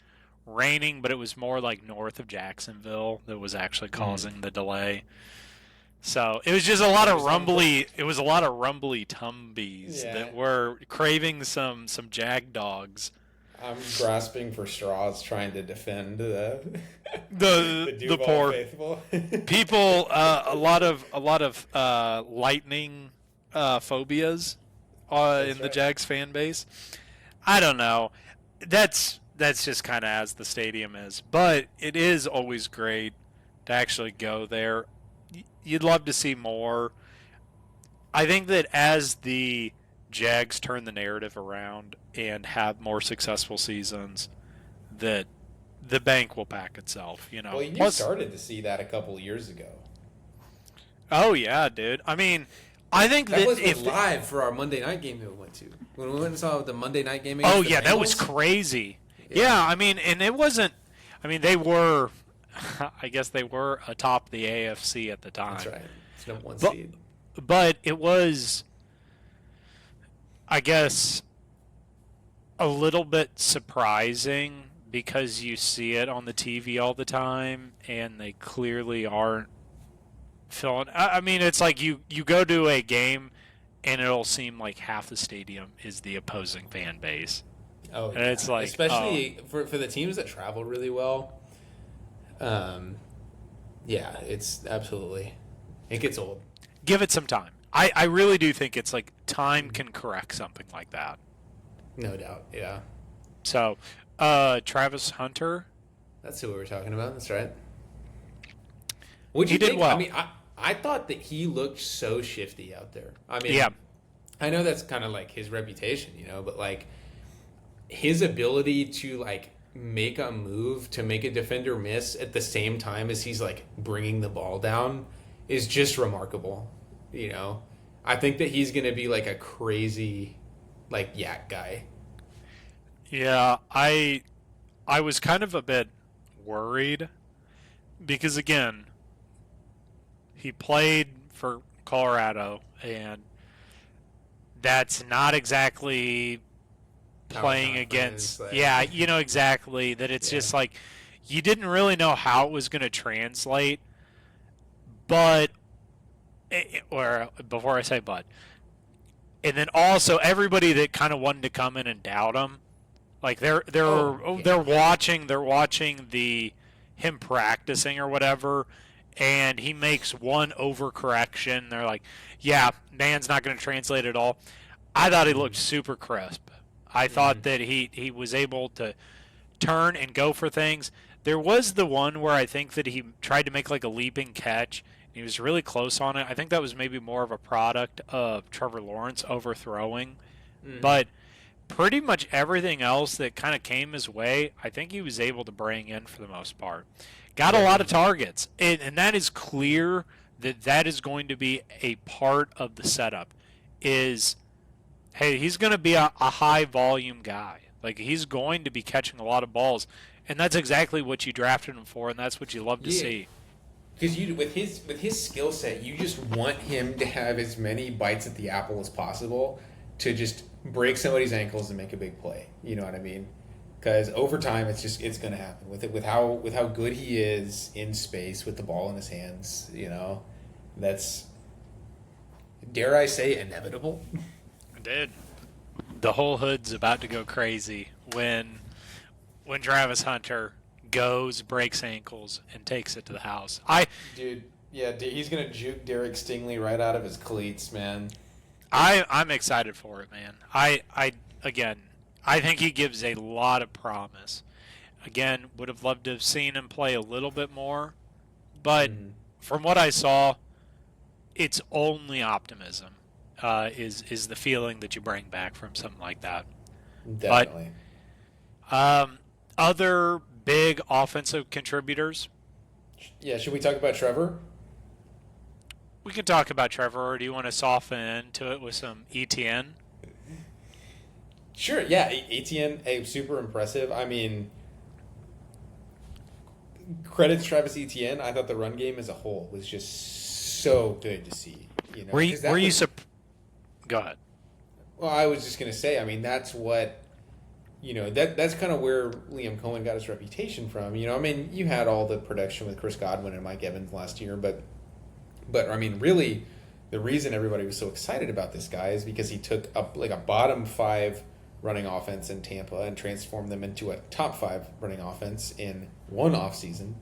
raining, but it was more like north of Jacksonville that was actually causing the delay. So it was just a lot of rumbly tumbies that were craving some Jag dogs. I'm grasping for straws trying to defend the poor faithful. People. A lot of lightning phobias in the Jags fan base. I don't know. That's just kind of as the stadium is, but it is always great to actually go there. You'd love to see more. I think that as the Jags turn the narrative around and have more successful seasons, that the bank will pack itself. Well, you started to see that a couple of years ago. Oh yeah, dude. I mean, I think that was live for our Monday night game that we went to. When we went and saw the Monday night game against the Bengals. That was crazy. Yeah, I mean, and it wasn't. I mean, they were. I guess they were atop the AFC at the time. That's right. It's number one seed. But it was, I guess, a little bit surprising because you see it on the TV all the time, and they clearly aren't filling. I mean, it's like you go to a game, and it'll seem like half the stadium is the opposing fan base. Oh, and it's like, especially for the teams that travel really well. Yeah, it's absolutely. It gets old. Give it some time. I really do think it's like time can correct something like that. No doubt. Yeah. So, Travis Hunter, That's who we were talking about. That's right. What'd he you did think? I well. mean, I thought that he looked so shifty out there. I Yeah, mean, I know that's kind of like his reputation, but like his ability to like make a move to make a defender miss at the same time as he's like bringing the ball down is just remarkable. I think that he's going to be like a crazy like yak guy. yeah. I was kind of a bit worried because again, he played for Colorado, and that's not exactly Power playing conference, against. like Yeah, you know exactly that. It's yeah. just like you didn't really know how it was going to translate, but or before I say but, and then also everybody that kind of wanted to come in and doubt him, like Oh they're yeah. watching the him practicing or whatever, and he makes one overcorrection. They're like, yeah, man's not going to translate at all. I thought he looked Mm-hmm. super crisp. I Mm-hmm. thought that he was able to turn and go for things. There was the one where I think that he tried to make like a leaping catch. He was really close on it. I think that was maybe more of a product of Trevor Lawrence overthrowing. Mm-hmm. But pretty much everything else that kind of came his way, I think he was able to bring in for the most part. Got a lot of Definitely. targets, and that is clear that that is going to be a part of the setup. Is hey, he's going to be a high volume guy. Like he's going to be catching a lot of balls, and that's exactly what you drafted him for, and that's what you love to Yeah. see. Because you with his skill set, you just want him to have as many bites at the apple as possible to just break somebody's ankles and make a big play. You know what I mean? Because over time, it's going to happen with how good he is in space with the ball in his hands. That's, dare I say, inevitable. I did. The whole hood's about to go crazy when Travis Hunter goes, breaks ankles, and takes it to the house. Dude, yeah, he's gonna juke Derek Stingley right out of his cleats, man. I'm excited for it, man. I again, I think he gives a lot of promise. Again, would have loved to have seen him play a little bit more, but Mm-hmm. from what I saw, it's only optimism. Is the feeling that you bring back from something like that. But Definitely. um, other big offensive contributors, Yeah, should we talk about Trevor? we can talk about Trevor. Or do you want to soften into it with some ETN? Sure. Yeah, ATN, super impressive. I mean, credits Travis Etienne. I thought the run game as a whole was just so good to see. Were you Because were that you was. sup- Go ahead. Well, I was just gonna say. I mean, that's what. That's kind of where Liam Cohen got his reputation from. I mean, you had all the production with Chris Godwin and Mike Evans last year, but I mean, really, the reason everybody was so excited about this guy is because he took up like a bottom five running offense in Tampa and transformed them into a top five running offense in one off season.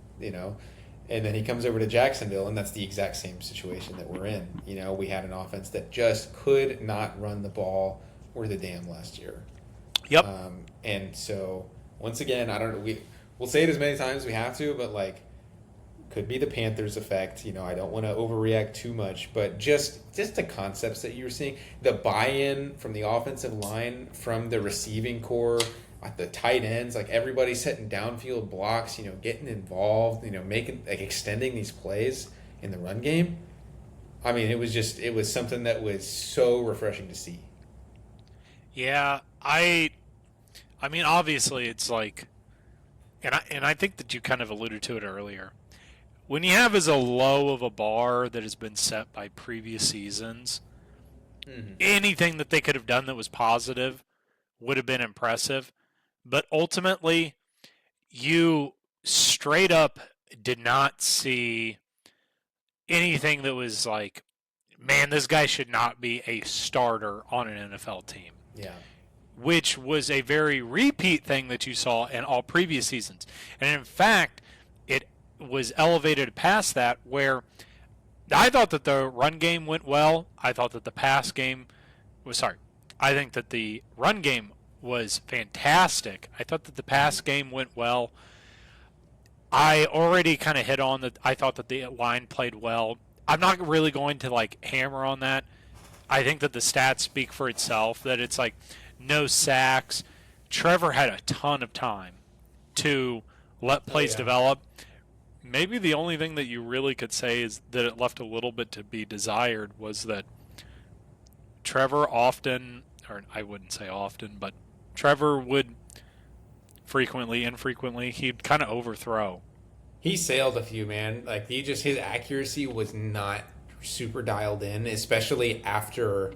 And then he comes over to Jacksonville, and that's the exact same situation that we're in. We had an offense that just could not run the ball worth a damn last year. Yep. And so once again, I don't know. We'll say it as many times as we have to, but like, could be the Panthers effect. I don't want to overreact too much, but just the concepts that you were seeing, the buy-in from the offensive line, from the receiving core, the tight ends, like everybody setting downfield blocks, getting involved, making like extending these plays in the run game. I mean, it was something that was so refreshing to see. Yeah. I mean, obviously, it's like, and I think that you kind of alluded to it earlier. When you have as a low of a bar that has been set by previous seasons, Mm-hmm. anything that they could have done that was positive would have been impressive. But ultimately, you straight up did not see anything that was like, man, this guy should not be a starter on an NFL team, Yeah. which was a very repeat thing that you saw in all previous seasons. And in fact, it was elevated past that, where I thought that the run game went well. I thought that the pass game was sorry. I think that the run game was fantastic. I thought that the pass game went well. I already kind of hit on that. I thought that the line played well. I'm not really going to like hammer on that. I think that the stats speak for itself, that it's like no sacks. Trevor had a ton of time to let plays develop. Maybe the only thing that you really could say is that it left a little bit to be desired was that Trevor often, or I wouldn't say often, but Trevor would infrequently, he'd kind of overthrow. He sailed a few, man. Like his accuracy was not super dialed in, especially after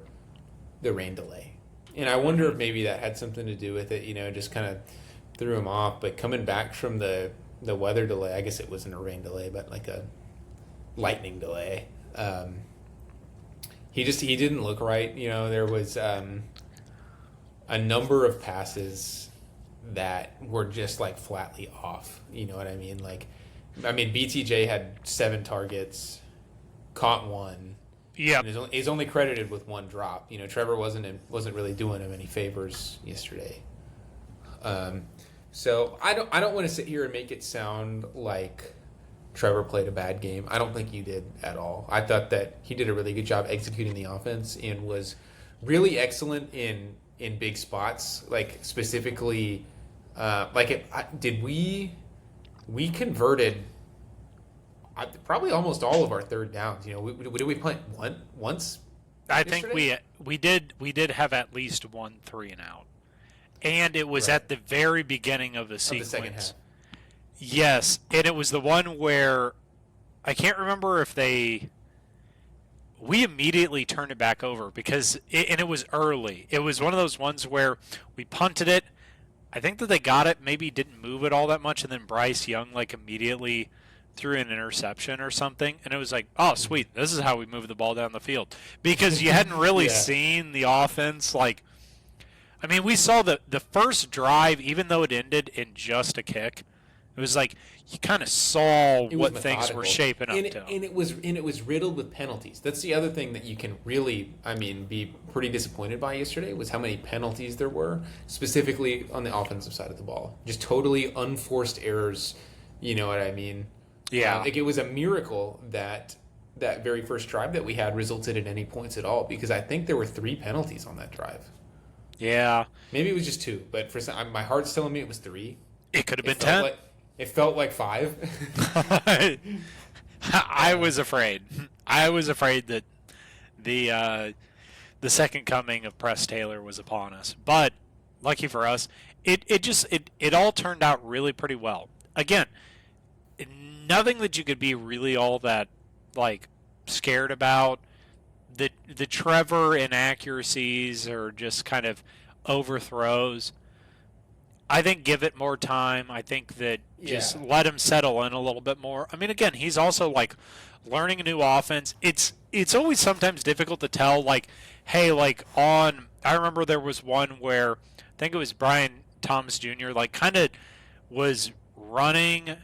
the rain delay. And I wonder if maybe that had something to do with it, just kind of threw him off. But coming back from the weather delay, I guess it wasn't a rain delay, but like a lightning delay. He didn't look right. There was a number of passes that were just like flatly off. You know what I mean? BTJ had 7 targets, caught 1. Yeah, he's only credited with 1 drop. Trevor wasn't really doing him any favors yesterday. So I don't want to sit here and make it sound like Trevor played a bad game. I don't think he did at all. I thought that he did a really good job executing the offense and was really excellent in big spots. Like specifically, we converted probably almost all of our third downs. Did we punt once? I think we did have at least 1 3-and-out, and it was at the very beginning of the sequence. Of the second half. Yes, and it was the one where I can't remember if we immediately turned it back over because it was early. It was one of those ones where we punted it. I think that they got it, maybe didn't move it all that much, and then Bryce Young immediately threw an interception or something, and it was like, oh, sweet, this is how we move the ball down the field. Because you hadn't really seen the offense, we saw the first drive, even though it ended in just a kick, it was like you kind of saw what things were shaping up to. And it was riddled with penalties. That's the other thing that you can really, be pretty disappointed by yesterday was how many penalties there were, specifically on the offensive side of the ball. Just totally unforced errors. You know what I mean? Yeah. It was a miracle that very first drive that we had resulted in any points at all, because I think there were 3 penalties on that drive. Yeah. Maybe it was just 2, but for some, my heart's telling me it was 3. It could have been 10. It felt like 5. I was afraid. I was afraid that the second coming of Press Taylor was upon us. But lucky for us, it all turned out really pretty well. Again, nothing that you could be really all that scared about. The Trevor inaccuracies or just kind of overthrows. I think give it more time. I think that just let him settle in a little bit more. Again, he's also learning a new offense. It's always sometimes difficult to tell. I remember there was one where I think it was Brian Thomas Jr. Kind of was running,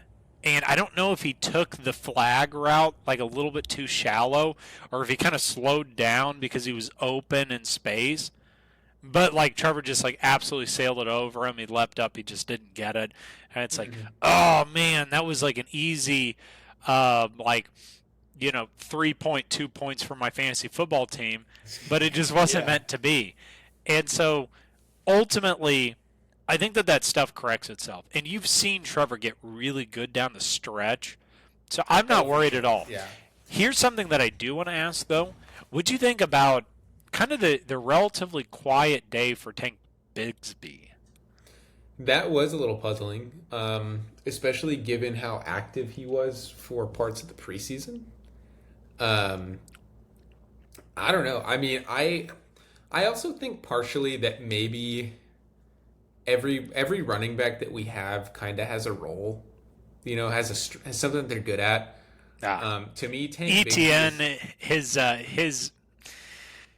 and I don't know if he took the flag route a little bit too shallow, or if he kind of slowed down because he was open in space. But Trevor just absolutely sailed it over him. He leapt up, he just didn't get it, and it's oh man, that was an easy, 3.2 points for my fantasy football team, but it just wasn't meant to be. And so ultimately, I think that stuff corrects itself. And you've seen Trevor get really good down the stretch, so I'm not worried at all. Yeah. Here's something that I do want to ask though: what'd you think about kind of the relatively quiet day for Tank Bigsby? That was a little puzzling, especially given how active he was for parts of the preseason. I don't know. I also think partially that maybe every running back that we have kind of has a role, has something that they're good at. To me, Tank ETN,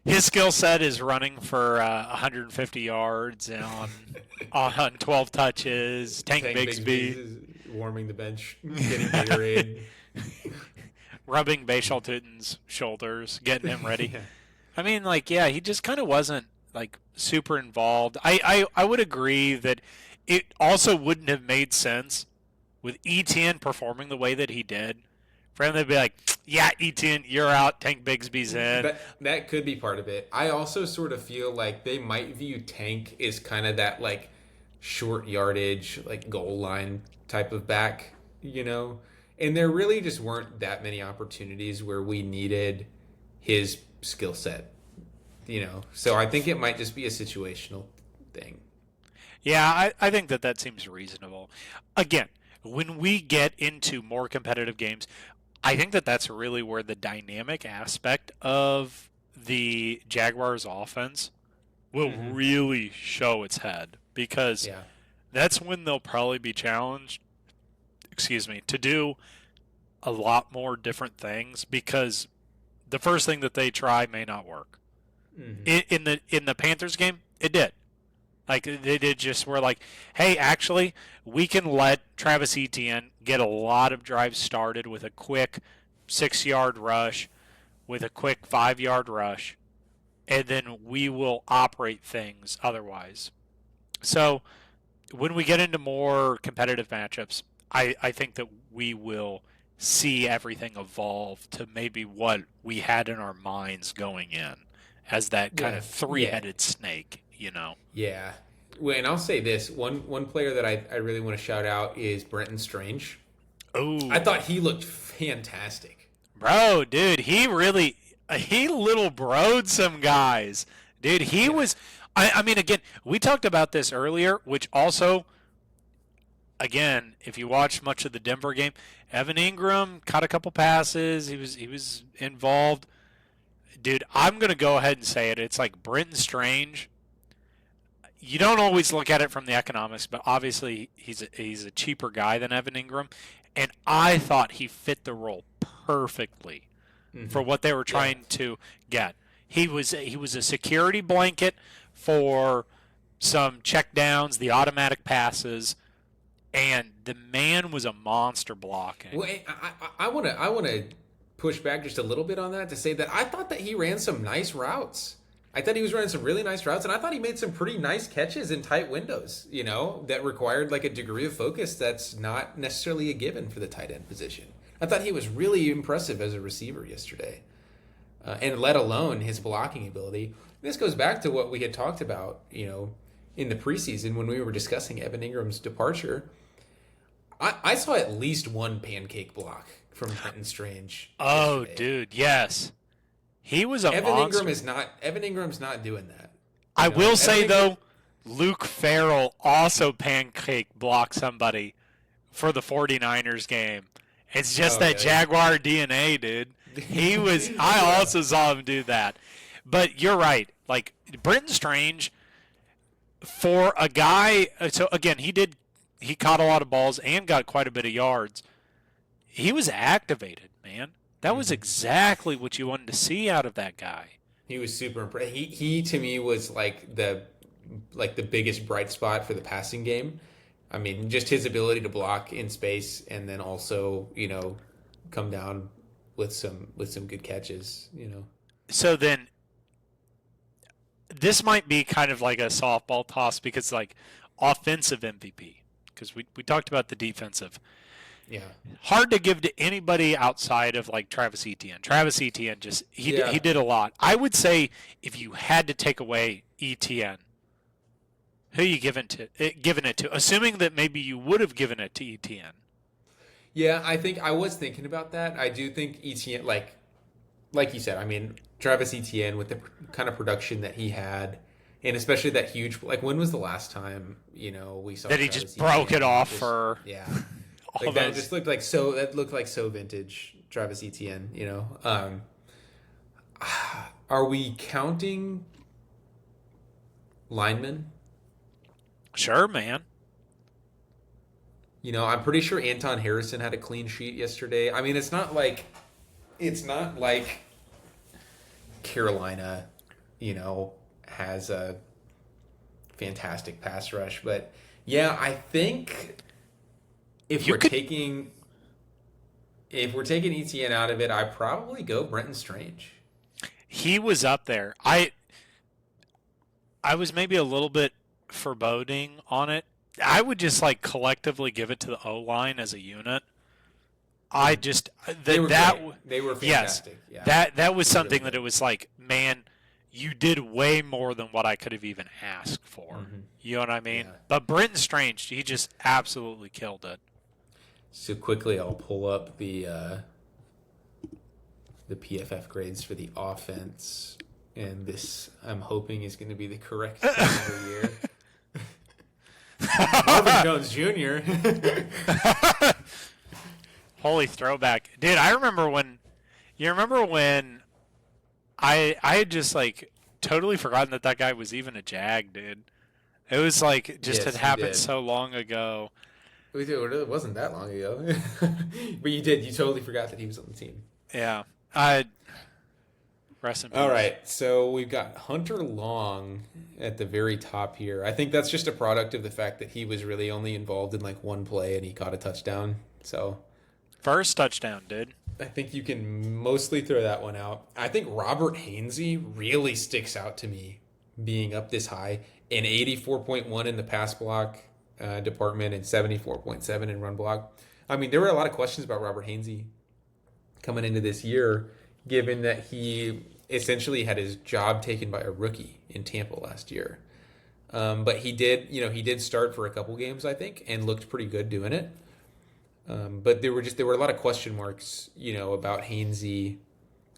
his skill set is running for 150 yards and on 12 touches. Tank Bigsby. warming the bench, getting Gatorade. Rubbing Bashal Tutten's shoulders, getting him ready. Yeah. I mean, like, yeah, he just kind of wasn't like super involved. I would agree that it also wouldn't have made sense with ETN performing the way that he did for him to be like, yeah, ETN, you're out. Tank Bigsby's in. That could be part of it. I also sort of feel like they might view Tank as kind of that like short yardage, like goal line type of back, you know? And there really just weren't that many opportunities where we needed his skill set, you know? So I think it might just be a situational thing. Yeah, I think that seems reasonable. Again, when we get into more competitive games, I think that's really where the dynamic aspect of the Jaguars offense will really show its head because Yeah. that's when they'll probably be challenged, to do a lot more different things because the first thing that they try may not work. In the Panthers game, it did. Like they did just were like, hey, actually, we can let Travis Etienne get a lot of drives started with a quick 6-yard rush, with a quick 5-yard rush, and then we will operate things otherwise. So when we get into more competitive matchups, I think that we will see everything evolve to maybe what we had in our minds going in as that kind of three-headed snake, you know? Yeah. Well, and I'll say this. One player that I really want to shout out is Brenton Strange. Oh. I thought he looked fantastic. Bro, dude, he little broed some guys. Dude, he was I mean, again, we talked about this earlier, which also, again, if you watch much of the Denver game, Evan Ingram caught a couple passes. He was involved. Dude, I'm going to go ahead and say it. It's like Brenton Strange. You don't always look at it from the economics, but obviously he's a cheaper guy than Evan Ingram, and I thought he fit the role perfectly for what they were trying to get. He was a security blanket for some check downs, the automatic passes, and the man was a monster blocking. Well, I want to push back just a little bit on that to say that I thought that he ran some nice routes. I thought he was running some really nice routes, and I thought he made some pretty nice catches in tight windows, you know, that required like a degree of focus that's not necessarily a given for the tight end position. I thought he was really impressive as a receiver yesterday, and let alone his blocking ability. This goes back to what we had talked about, you know, in the preseason when we were discussing Evan Ingram's departure. I saw at least one pancake block from Brenton Strange. Oh, yesterday. dude, yes. He was a Evan monster. Evan Ingram's not doing that. I will say, Evan Ingram, though, Luke Farrell also pancake blocked somebody for the 49ers game. It's just that Jaguar DNA, dude. He was. I also saw him do that. But you're right. Like, Brenton Strange, for a guy. So, again, he caught a lot of balls and got quite a bit of yards. He was activated, man. That was exactly what you wanted to see out of that guy. He was super impressive. He to me was like the biggest bright spot for the passing game. I mean, just his ability to block in space and then also, you know, come down with some good catches, you know. So then this might be kind of like a softball toss because like offensive MVP, because we talked about the defensive. Yeah. Hard to give to anybody outside of like Travis Etienne. Travis Etienne just he did a lot. I would say if you had to take away Etienne, who are you giving it to? Assuming that maybe you would have given it to Etienne. Yeah, I was thinking about that. I do think Etienne, like you said, I mean, Travis Etienne with the kind of production that he had, and especially that huge, like when was the last time, you know, we saw that he Travis just broke Etienne it off just, for like that just looked like so vintage Travis Etienne, you know. Are we counting linemen? Sure, man. You know, I'm pretty sure Anton Harrison had a clean sheet yesterday. I mean, it's not like Carolina, you know, has a fantastic pass rush, but yeah, I think if we're taking ETN out of it, I probably go Brenton Strange. He was up there. I was maybe a little bit foreboding on it. I would just like collectively give it to the O line as a unit. I just They were that great. They were yes, fantastic. Yeah. that was something Really that it was like, man, you did way more than what I could have even asked for. Mm-hmm. You know what I mean? Yeah. But Brenton Strange, he just absolutely killed it. So quickly, I'll pull up the PFF grades for the offense, and this I'm hoping is going to be the correct calendar year. Marvin Jones Jr. Holy throwback, dude! I remember when. You remember when I had just like totally forgotten that guy was even a Jag, dude. It was like just Yes, had you happened did. so long ago. It wasn't that long ago, but you did. You totally forgot that he was on the team. Yeah, I rest in peace. All right, so we've got Hunter Long at the very top here. I think that's just a product of the fact that he was really only involved in like one play and he caught a touchdown. So First touchdown, dude. I think you can mostly throw that one out. I think Robert Hainsey really sticks out to me being up this high. An 84.1 in the pass block department and 74.7 in run block. I mean, there were a lot of questions about Robert Hainsey coming into this year, given that he essentially had his job taken by a rookie in Tampa last year. But he did start for a couple games, I think, and looked pretty good doing it. But there were a lot of question marks, about Hainsey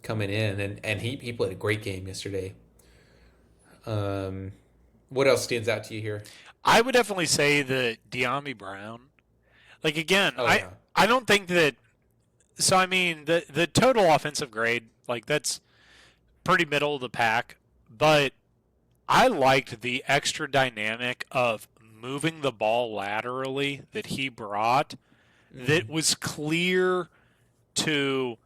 coming in, and he played a great game yesterday. What else stands out to you here? I would definitely say that De'Ami Brown. Like again, Yeah. I don't think that. So I mean, the total offensive grade, like that's pretty middle of the pack, but I liked the extra dynamic of moving the ball laterally that he brought. That was clear to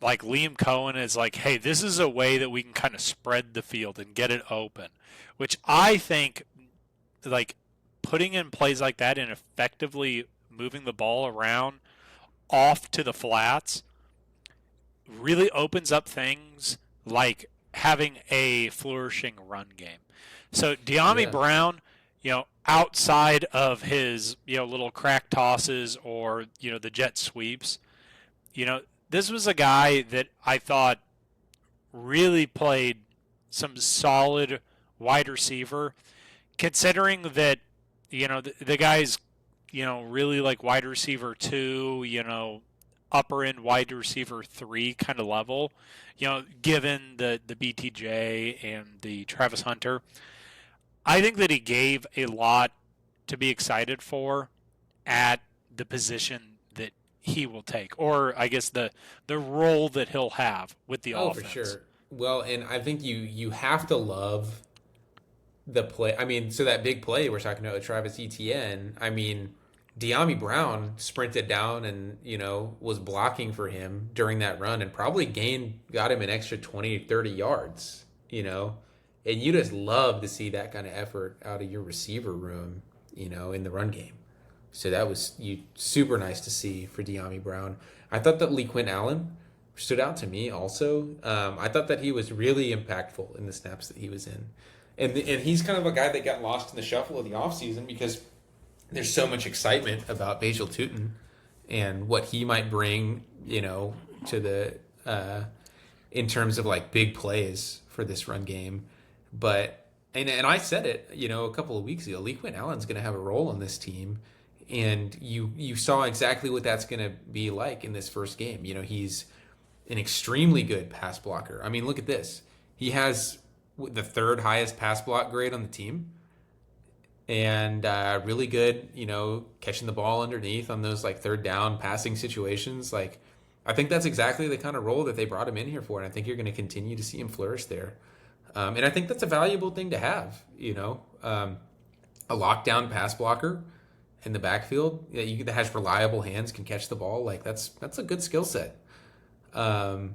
like Liam Cohen is like, hey, this is a way that we can kind of spread the field and get it open, which I think like putting in plays like that and effectively moving the ball around off to the flats really opens up things like having a flourishing run game. So De'Ami Brown, outside of his, little crack tosses or, the jet sweeps, this was a guy that I thought really played some solid wide receiver, considering that, the guy's, really like wide receiver 2, upper end wide receiver 3 kind of level, given the BTJ and the Travis Hunter. I think that he gave a lot to be excited for at the position that he will take, or I guess the role that he'll have with the offense. For sure. Well, and I think you have to love the play. I mean, so that big play we're talking about with Travis Etienne, I mean, De'Ami Brown sprinted down and, was blocking for him during that run and probably got him an extra 20, 30 yards, And you just love to see that kind of effort out of your receiver room, in the run game. So that was super nice to see for De'Ami Brown. I thought that LeQuint Allen stood out to me also. I thought that he was really impactful in the snaps that he was in. And he's kind of a guy that got lost in the shuffle of the offseason because there's so much excitement about Bajal Tutin and what he might bring, to the in terms of like big plays for this run game. But and I said it, a couple of weeks ago, LeQuint Allen's going to have a role on this team, and you saw exactly what that's going to be like in this first game. He's an extremely good pass blocker. I mean, look at this. He has the third highest pass block grade on the team, and really good, catching the ball underneath on those like third down passing situations. Like, I think that's exactly the kind of role that they brought him in here for, and I think you're going to continue to see him flourish there. And I think that's a valuable thing to have, a lockdown pass blocker in the backfield that has reliable hands, can catch the ball. Like that's a good skill set. I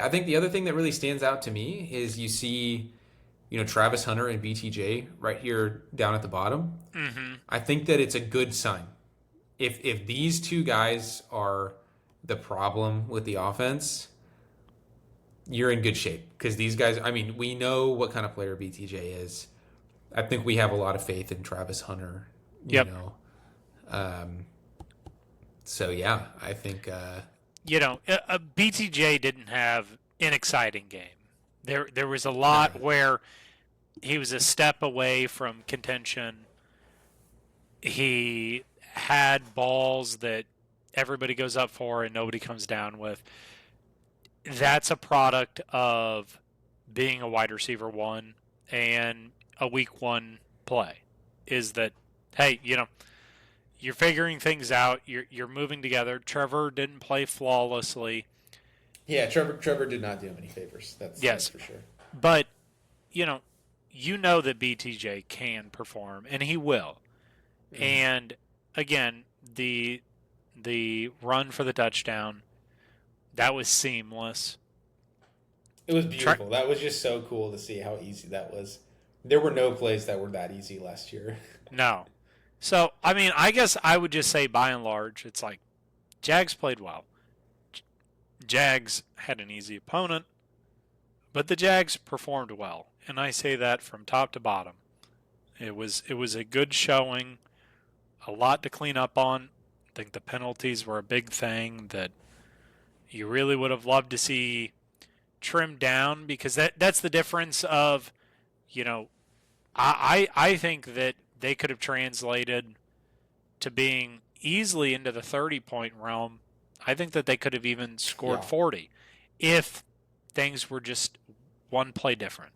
think the other thing that really stands out to me is you see, Travis Hunter and BTJ right here down at the bottom. Mm-hmm. I think that it's a good sign if these two guys are the problem with the offense, you're in good shape because these guys. I mean, we know what kind of player BTJ is. I think we have a lot of faith in Travis Hunter. You Yep. know, um, so yeah, I think. BTJ didn't have an exciting game. There was a No. lot where he was a step away from contention. He had balls that everybody goes up for and nobody comes down with. That's a product of being a wide receiver one and a week one play. Is that, hey, you're figuring things out. You're moving together. Trevor didn't play flawlessly. Yeah, Trevor did not do him any favors. That's Yes, for sure. but you know, that BTJ can perform, and he will. Mm-hmm. And again, the run for the touchdown, that was seamless. It was beautiful. That was just so cool to see how easy that was. There were no plays that were that easy last year. No. So, I mean, I guess I would just say by and large, it's like Jags played well. Jags had an easy opponent, but the Jags performed well. And I say that from top to bottom. It was a good showing, a lot to clean up on. I think the penalties were a big thing that you really would have loved to see trimmed down because that's the difference of, you know, I think that they could have translated to being easily into the 30-point realm. I think that they could have even scored Yeah. 40 if things were just one play different.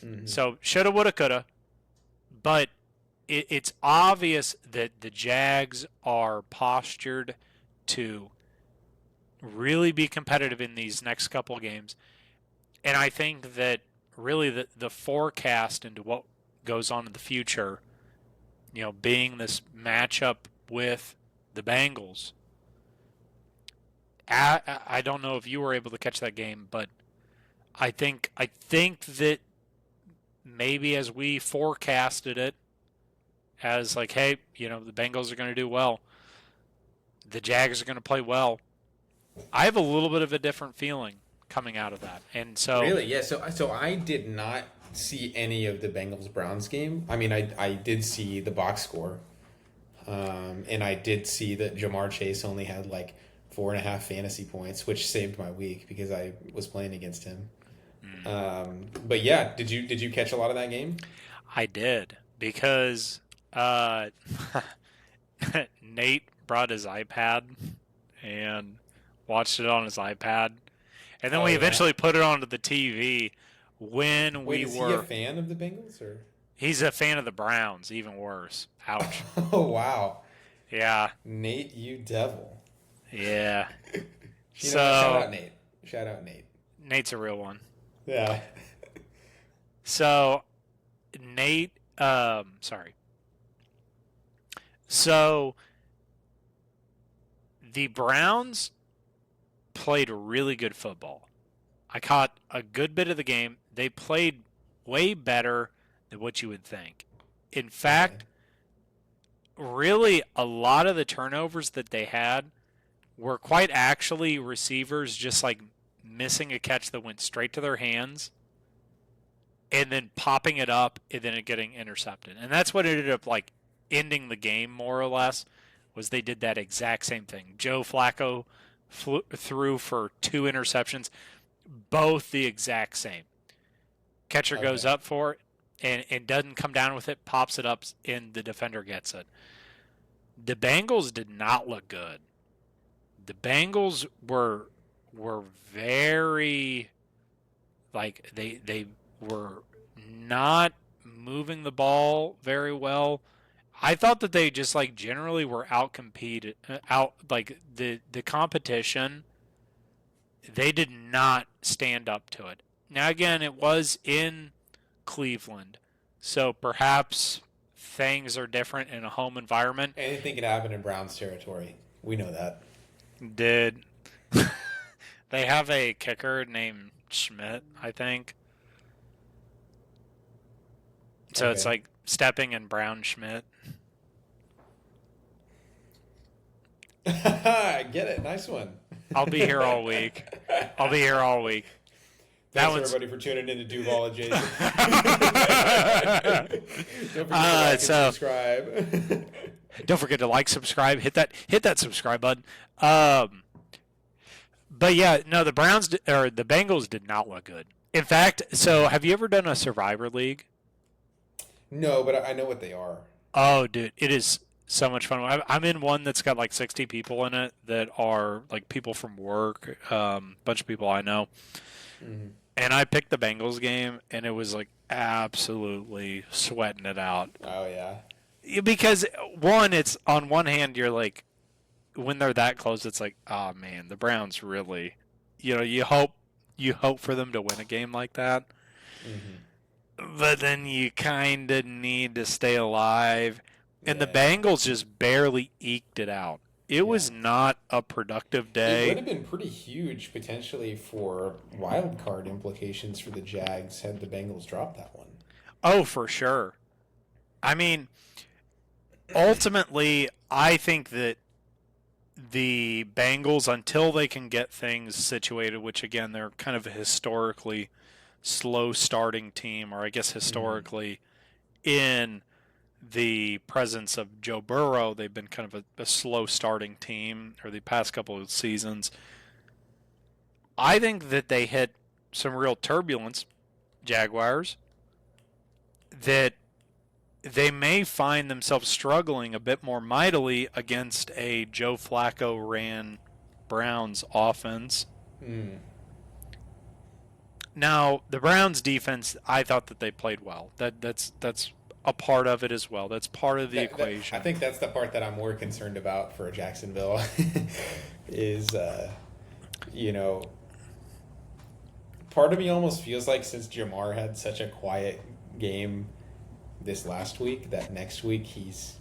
Mm-hmm. So shoulda, woulda, coulda. But it's obvious that the Jags are postured to really be competitive in these next couple of games. And I think that really the forecast into what goes on in the future, being this matchup with the Bengals. I don't know if you were able to catch that game, but I think that maybe as we forecasted it, as like, hey, the Bengals are going to do well, the Jags are going to play well. I have a little bit of a different feeling coming out of that, and so Really, yeah. So I did not see any of the Bengals Browns game. I mean, I did see the box score, and I did see that Jamar Chase only had like 4.5 fantasy points, which saved my week because I was playing against him. But yeah, did you catch a lot of that game? I did because Nate brought his iPad and watched it on his iPad, and then Oh we yeah. eventually put it onto the TV when Wait, we is he were. a fan of the Bengals or? He's a fan of the Browns, even worse. Ouch. Oh wow, Yeah, Nate, you devil. yeah. Shout So out Nate. Shout out Nate. Nate's a real one. Yeah. So Nate, sorry. So the Browns played really good football. I caught a good bit of the game. They played way better than what you would think. In fact, really a lot of the turnovers that they had were quite actually receivers just like missing a catch that went straight to their hands and then popping it up and then it getting intercepted. And that's what ended up like ending the game more or less, was they did that exact same thing. Joe Flacco threw for 2 interceptions, both the exact same. Catcher goes up for it and doesn't come down with it, pops it up, and the defender gets it. The Bengals did not look good. The Bengals were very, like, they were not moving the ball very well. I thought that they just like generally were outcompeted, like the competition. They did not stand up to it. Now again, it was in Cleveland, so perhaps things are different in a home environment. Anything can happen in Browns territory. We know that. Did they have a kicker named Schmidt, I think? So it's like Stepping and Brown Schmidt. Get it? Nice one. I'll be here all week. I'll be here all week. Thanks everybody for tuning in to Duval and Jason. Don't forget to like and subscribe. Don't forget to like, subscribe, hit that subscribe button. But yeah, no, the Bengals did not look good. In fact, so have you ever done a Survivor League? No, but I know what they are. Oh, dude, it is so much fun. I'm in one that's got like 60 people in it that are like people from work, bunch of people I know. Mm-hmm. And I picked the Bengals game, and it was like absolutely sweating it out. Oh, yeah. Because, one, it's on one hand, you're like, when they're that close, it's like, oh, man, the Browns really, you hope for them to win a game like that. Mm-hmm. But then you kind of need to stay alive. And the Bengals just barely eked it out. It was not a productive day. It would have been pretty huge potentially for wild card implications for the Jags had the Bengals dropped that one. Oh, for sure. I mean, ultimately, I think that the Bengals, until they can get things situated, which again, they're kind of a historically slow starting team, or I guess historically in the presence of Joe Burrow, they've been kind of a slow starting team or the past couple of seasons. I think that they hit some real turbulence, Jaguars, that they may find themselves struggling a bit more mightily against a Joe Flacco ran Browns offense. Now, the Browns defense, I thought that they played well. That's a part of it as well. That's part of the equation. I think that's the part that I'm more concerned about for Jacksonville is, part of me almost feels like since Jamar had such a quiet game this last week, that next week he's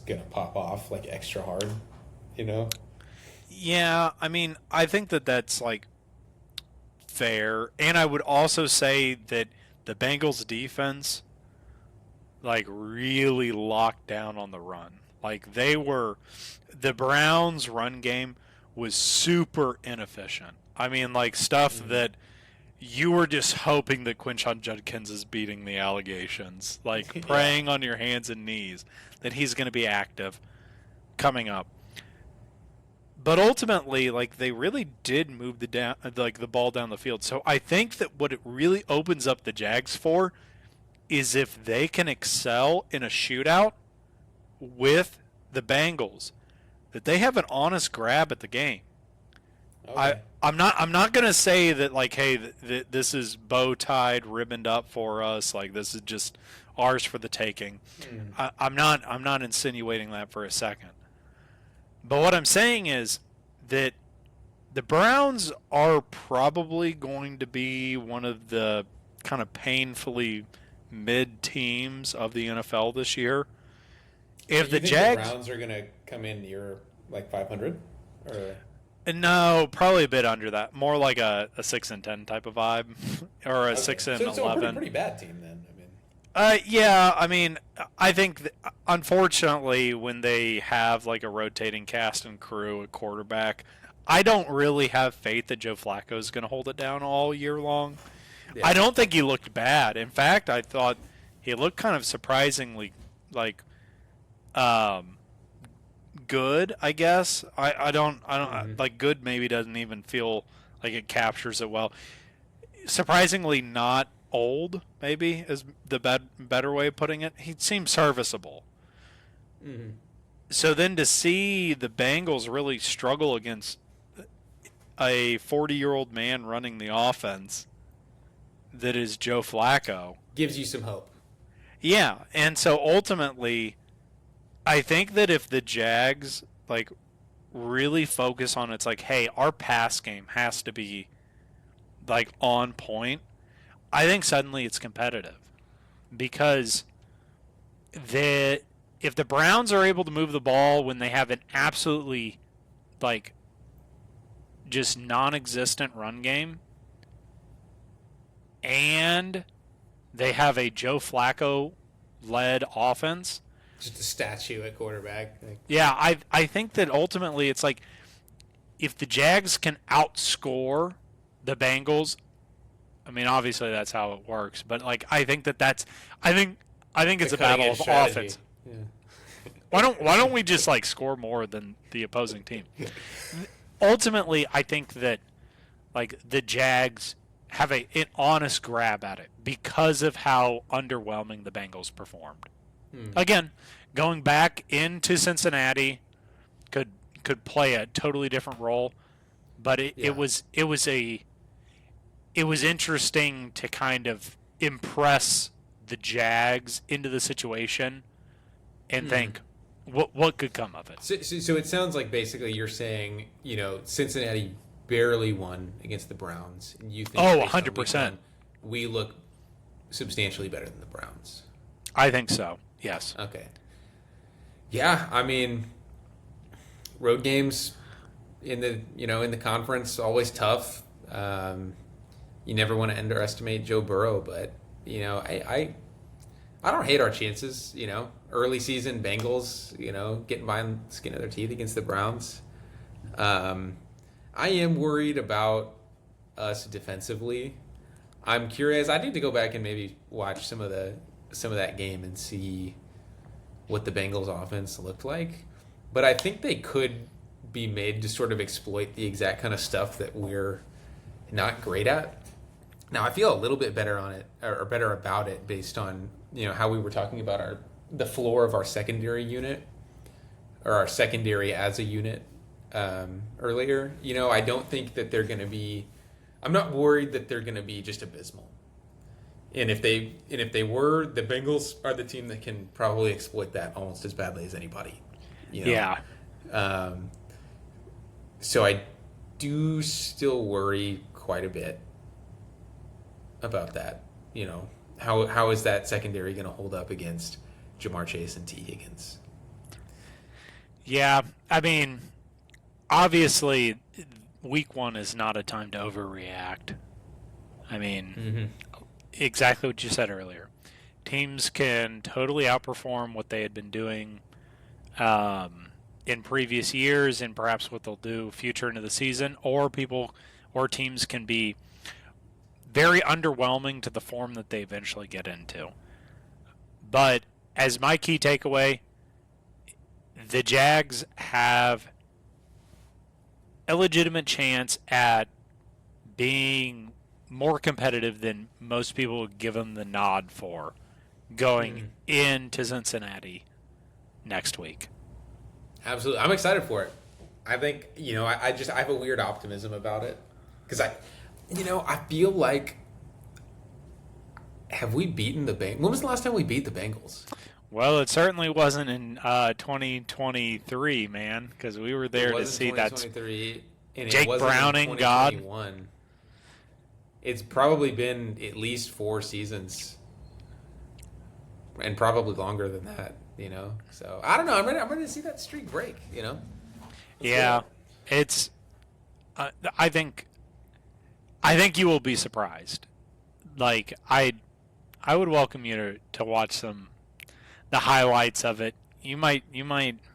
going to pop off like extra hard, Yeah, I mean, I think that that's like fair. And I would also say that the Bengals defense like really locked down on the run. Like the Browns run game was super inefficient. I mean, like stuff that you were just hoping that Quinshon Judkins is beating the allegations, like praying on your hands and knees that he's going to be active coming up. But ultimately, like they really did move the ball down the field. So I think that what it really opens up the Jags for is if they can excel in a shootout with the Bengals, that they have an honest grab at the game. Okay. I'm not going to say that like, hey, this is bow tied, ribboned up for us. Like this is just ours for the taking. I'm not insinuating that for a second. But what I'm saying is that the Browns are probably going to be one of the kind of painfully mid teams of the NFL this year. If the Jags, the Browns are going to come in near like 500, or no, probably a bit under that, more like a 6-10 type of vibe, or a 6-11. So a pretty bad team then. Yeah, I mean, I think unfortunately when they have like a rotating cast and crew at quarterback, I don't really have faith that Joe Flacco is going to hold it down all year long. Yeah. I don't think he looked bad. In fact, I thought he looked kind of surprisingly like good, I guess. I don't like good maybe doesn't even feel like it captures it well. Surprisingly not old, maybe is the better way of putting it. He seemed serviceable. Mm-hmm. So then to see the Bengals really struggle against a 40-year-old man running the offense that is Joe Flacco gives you some hope. Yeah, and so ultimately, I think that if the Jags like really focus on it's like, hey, our pass game has to be like on point, I think suddenly it's competitive because if the Browns are able to move the ball when they have an absolutely like just non-existent run game, and they have a Joe Flacco-led offense, just a statue at quarterback. Like, Yeah, I think that ultimately it's like if the Jags can outscore the Bengals, I mean obviously that's how it works, but like I think it's a battle of offense. Yeah. Why don't we just like score more than the opposing team? Ultimately, I think that like the Jags have an honest grab at it because of how underwhelming the Bengals performed. Again, going back into Cincinnati could play a totally different role, but it was interesting to kind of impress the Jags into the situation and think what could come of it. So it sounds like basically you're saying, Cincinnati barely won against the Browns. And you think 100%. We look substantially better than the Browns. I think so. Yes. Okay. Yeah, I mean, road games in the conference always tough. You never want to underestimate Joe Burrow, but I don't hate our chances. Early season Bengals, getting by on the skin of their teeth against the Browns. I am worried about us defensively. I'm curious. I need to go back and maybe watch some of that game and see what the Bengals offense looked like. But I think they could be made to sort of exploit the exact kind of stuff that we're not great at. Now I feel a little bit better on it, or better about it, based on how we were talking about the floor of our secondary unit, or our secondary as a unit earlier. I don't think that they're going to be. I'm not worried that they're going to be just abysmal. And if they were, the Bengals are the team that can probably exploit that almost as badly as anybody. Yeah. So I do still worry quite a bit about that. How is that secondary going to hold up against Jamar Chase and T. Higgins? Yeah, I mean, obviously, week 1 is not a time to overreact. I mean, exactly what you said earlier. Teams can totally outperform what they had been doing in previous years, and perhaps what they'll do future into the season, or teams can be very underwhelming to the form that they eventually get into. But as my key takeaway, the Jags have a legitimate chance at being more competitive than most people would give them the nod for going into Cincinnati next week. Absolutely. I'm excited for it. I think, I have a weird optimism about it. Because I feel like, have we beaten the Bengals? When was the last time we beat the Bengals? Well, it certainly wasn't in 2023, man, because we were there to see that. Jake Browning, God. It's probably been at least 4 seasons, and probably longer than that. So I don't know. I'm ready to see that streak break. Yeah, it's. I think you will be surprised. Like I would welcome you to watch the highlights of it. You might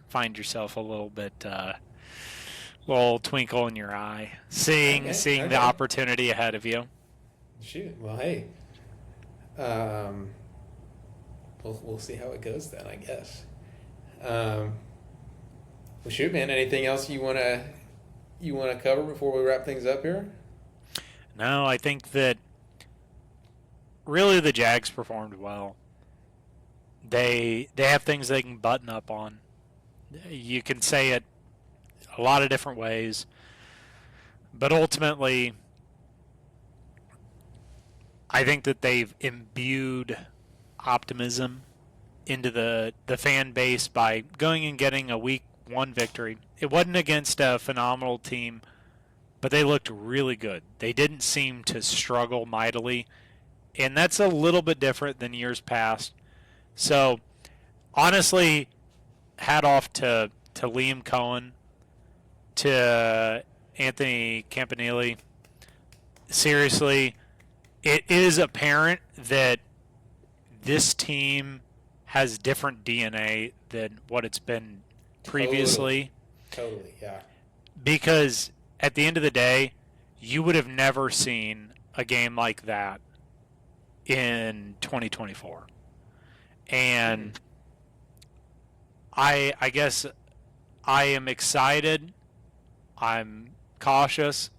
find yourself a little bit little twinkle in your eye seeing the opportunity ahead of you. Shoot. Well, hey. We'll see how it goes then, I guess. Well, shoot, man. Anything else you wanna cover before we wrap things up here? No, I think that really the Jags performed well. They have things they can button up on. You can say it a lot of different ways, but ultimately, I think that they've imbued optimism into the fan base by going and getting a week 1 victory. It wasn't against a phenomenal team, but they looked really good. They didn't seem to struggle mightily, and that's a little bit different than years past. So, honestly, hat off to Liam Cohen, to Anthony Campanile. Seriously, it is apparent that this team has different DNA than what it's been previously. Totally, yeah. Because at the end of the day, you would have never seen a game like that in 2024. And I guess I am excited. I'm cautious,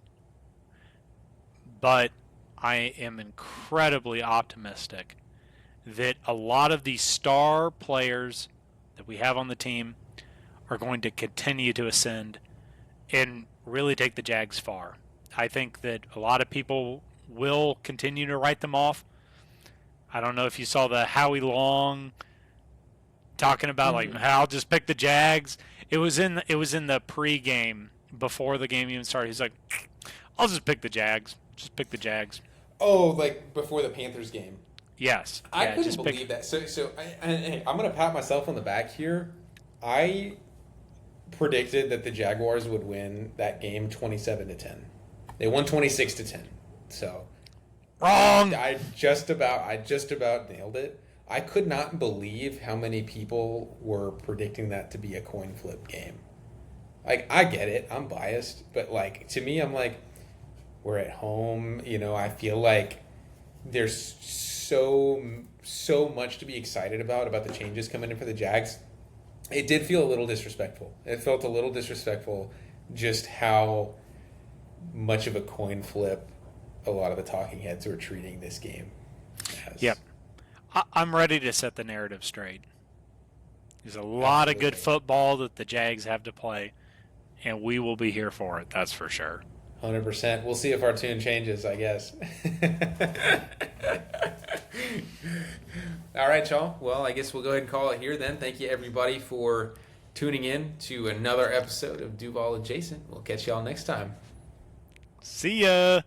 but I am incredibly optimistic that a lot of these star players that we have on the team are going to continue to ascend and really take the Jags far. I think that a lot of people will continue to write them off. I don't know if you saw the Howie Long talking about like I'll just pick the Jags. It was in the pregame before the game even started. He's like, I'll just pick the Jags. Just pick the Jags. Oh, like before the Panthers game. Yes. I couldn't believe that. So I'm going to pat myself on the back here. I predicted that the Jaguars would win that game 27-10. They won 26-10. So wrong. I just about nailed it. I could not believe how many people were predicting that to be a coin flip game. Like, I get it. I'm biased, but like to me, I'm like, we're at home. You know, I feel like there's so much to be excited about the changes coming in for the Jags. It did feel a little disrespectful. It felt a little disrespectful just how much of a coin flip a lot of the talking heads were treating this game as. Yep. I'm ready to set the narrative straight. There's a lot of good football that the Jags have to play, and we will be here for it, that's for sure. 100%. We'll see if our tune changes, I guess. All right, y'all. Well, I guess we'll go ahead and call it here then. Thank you, everybody, for tuning in to another episode of Duval Adjacent. We'll catch y'all next time. See ya.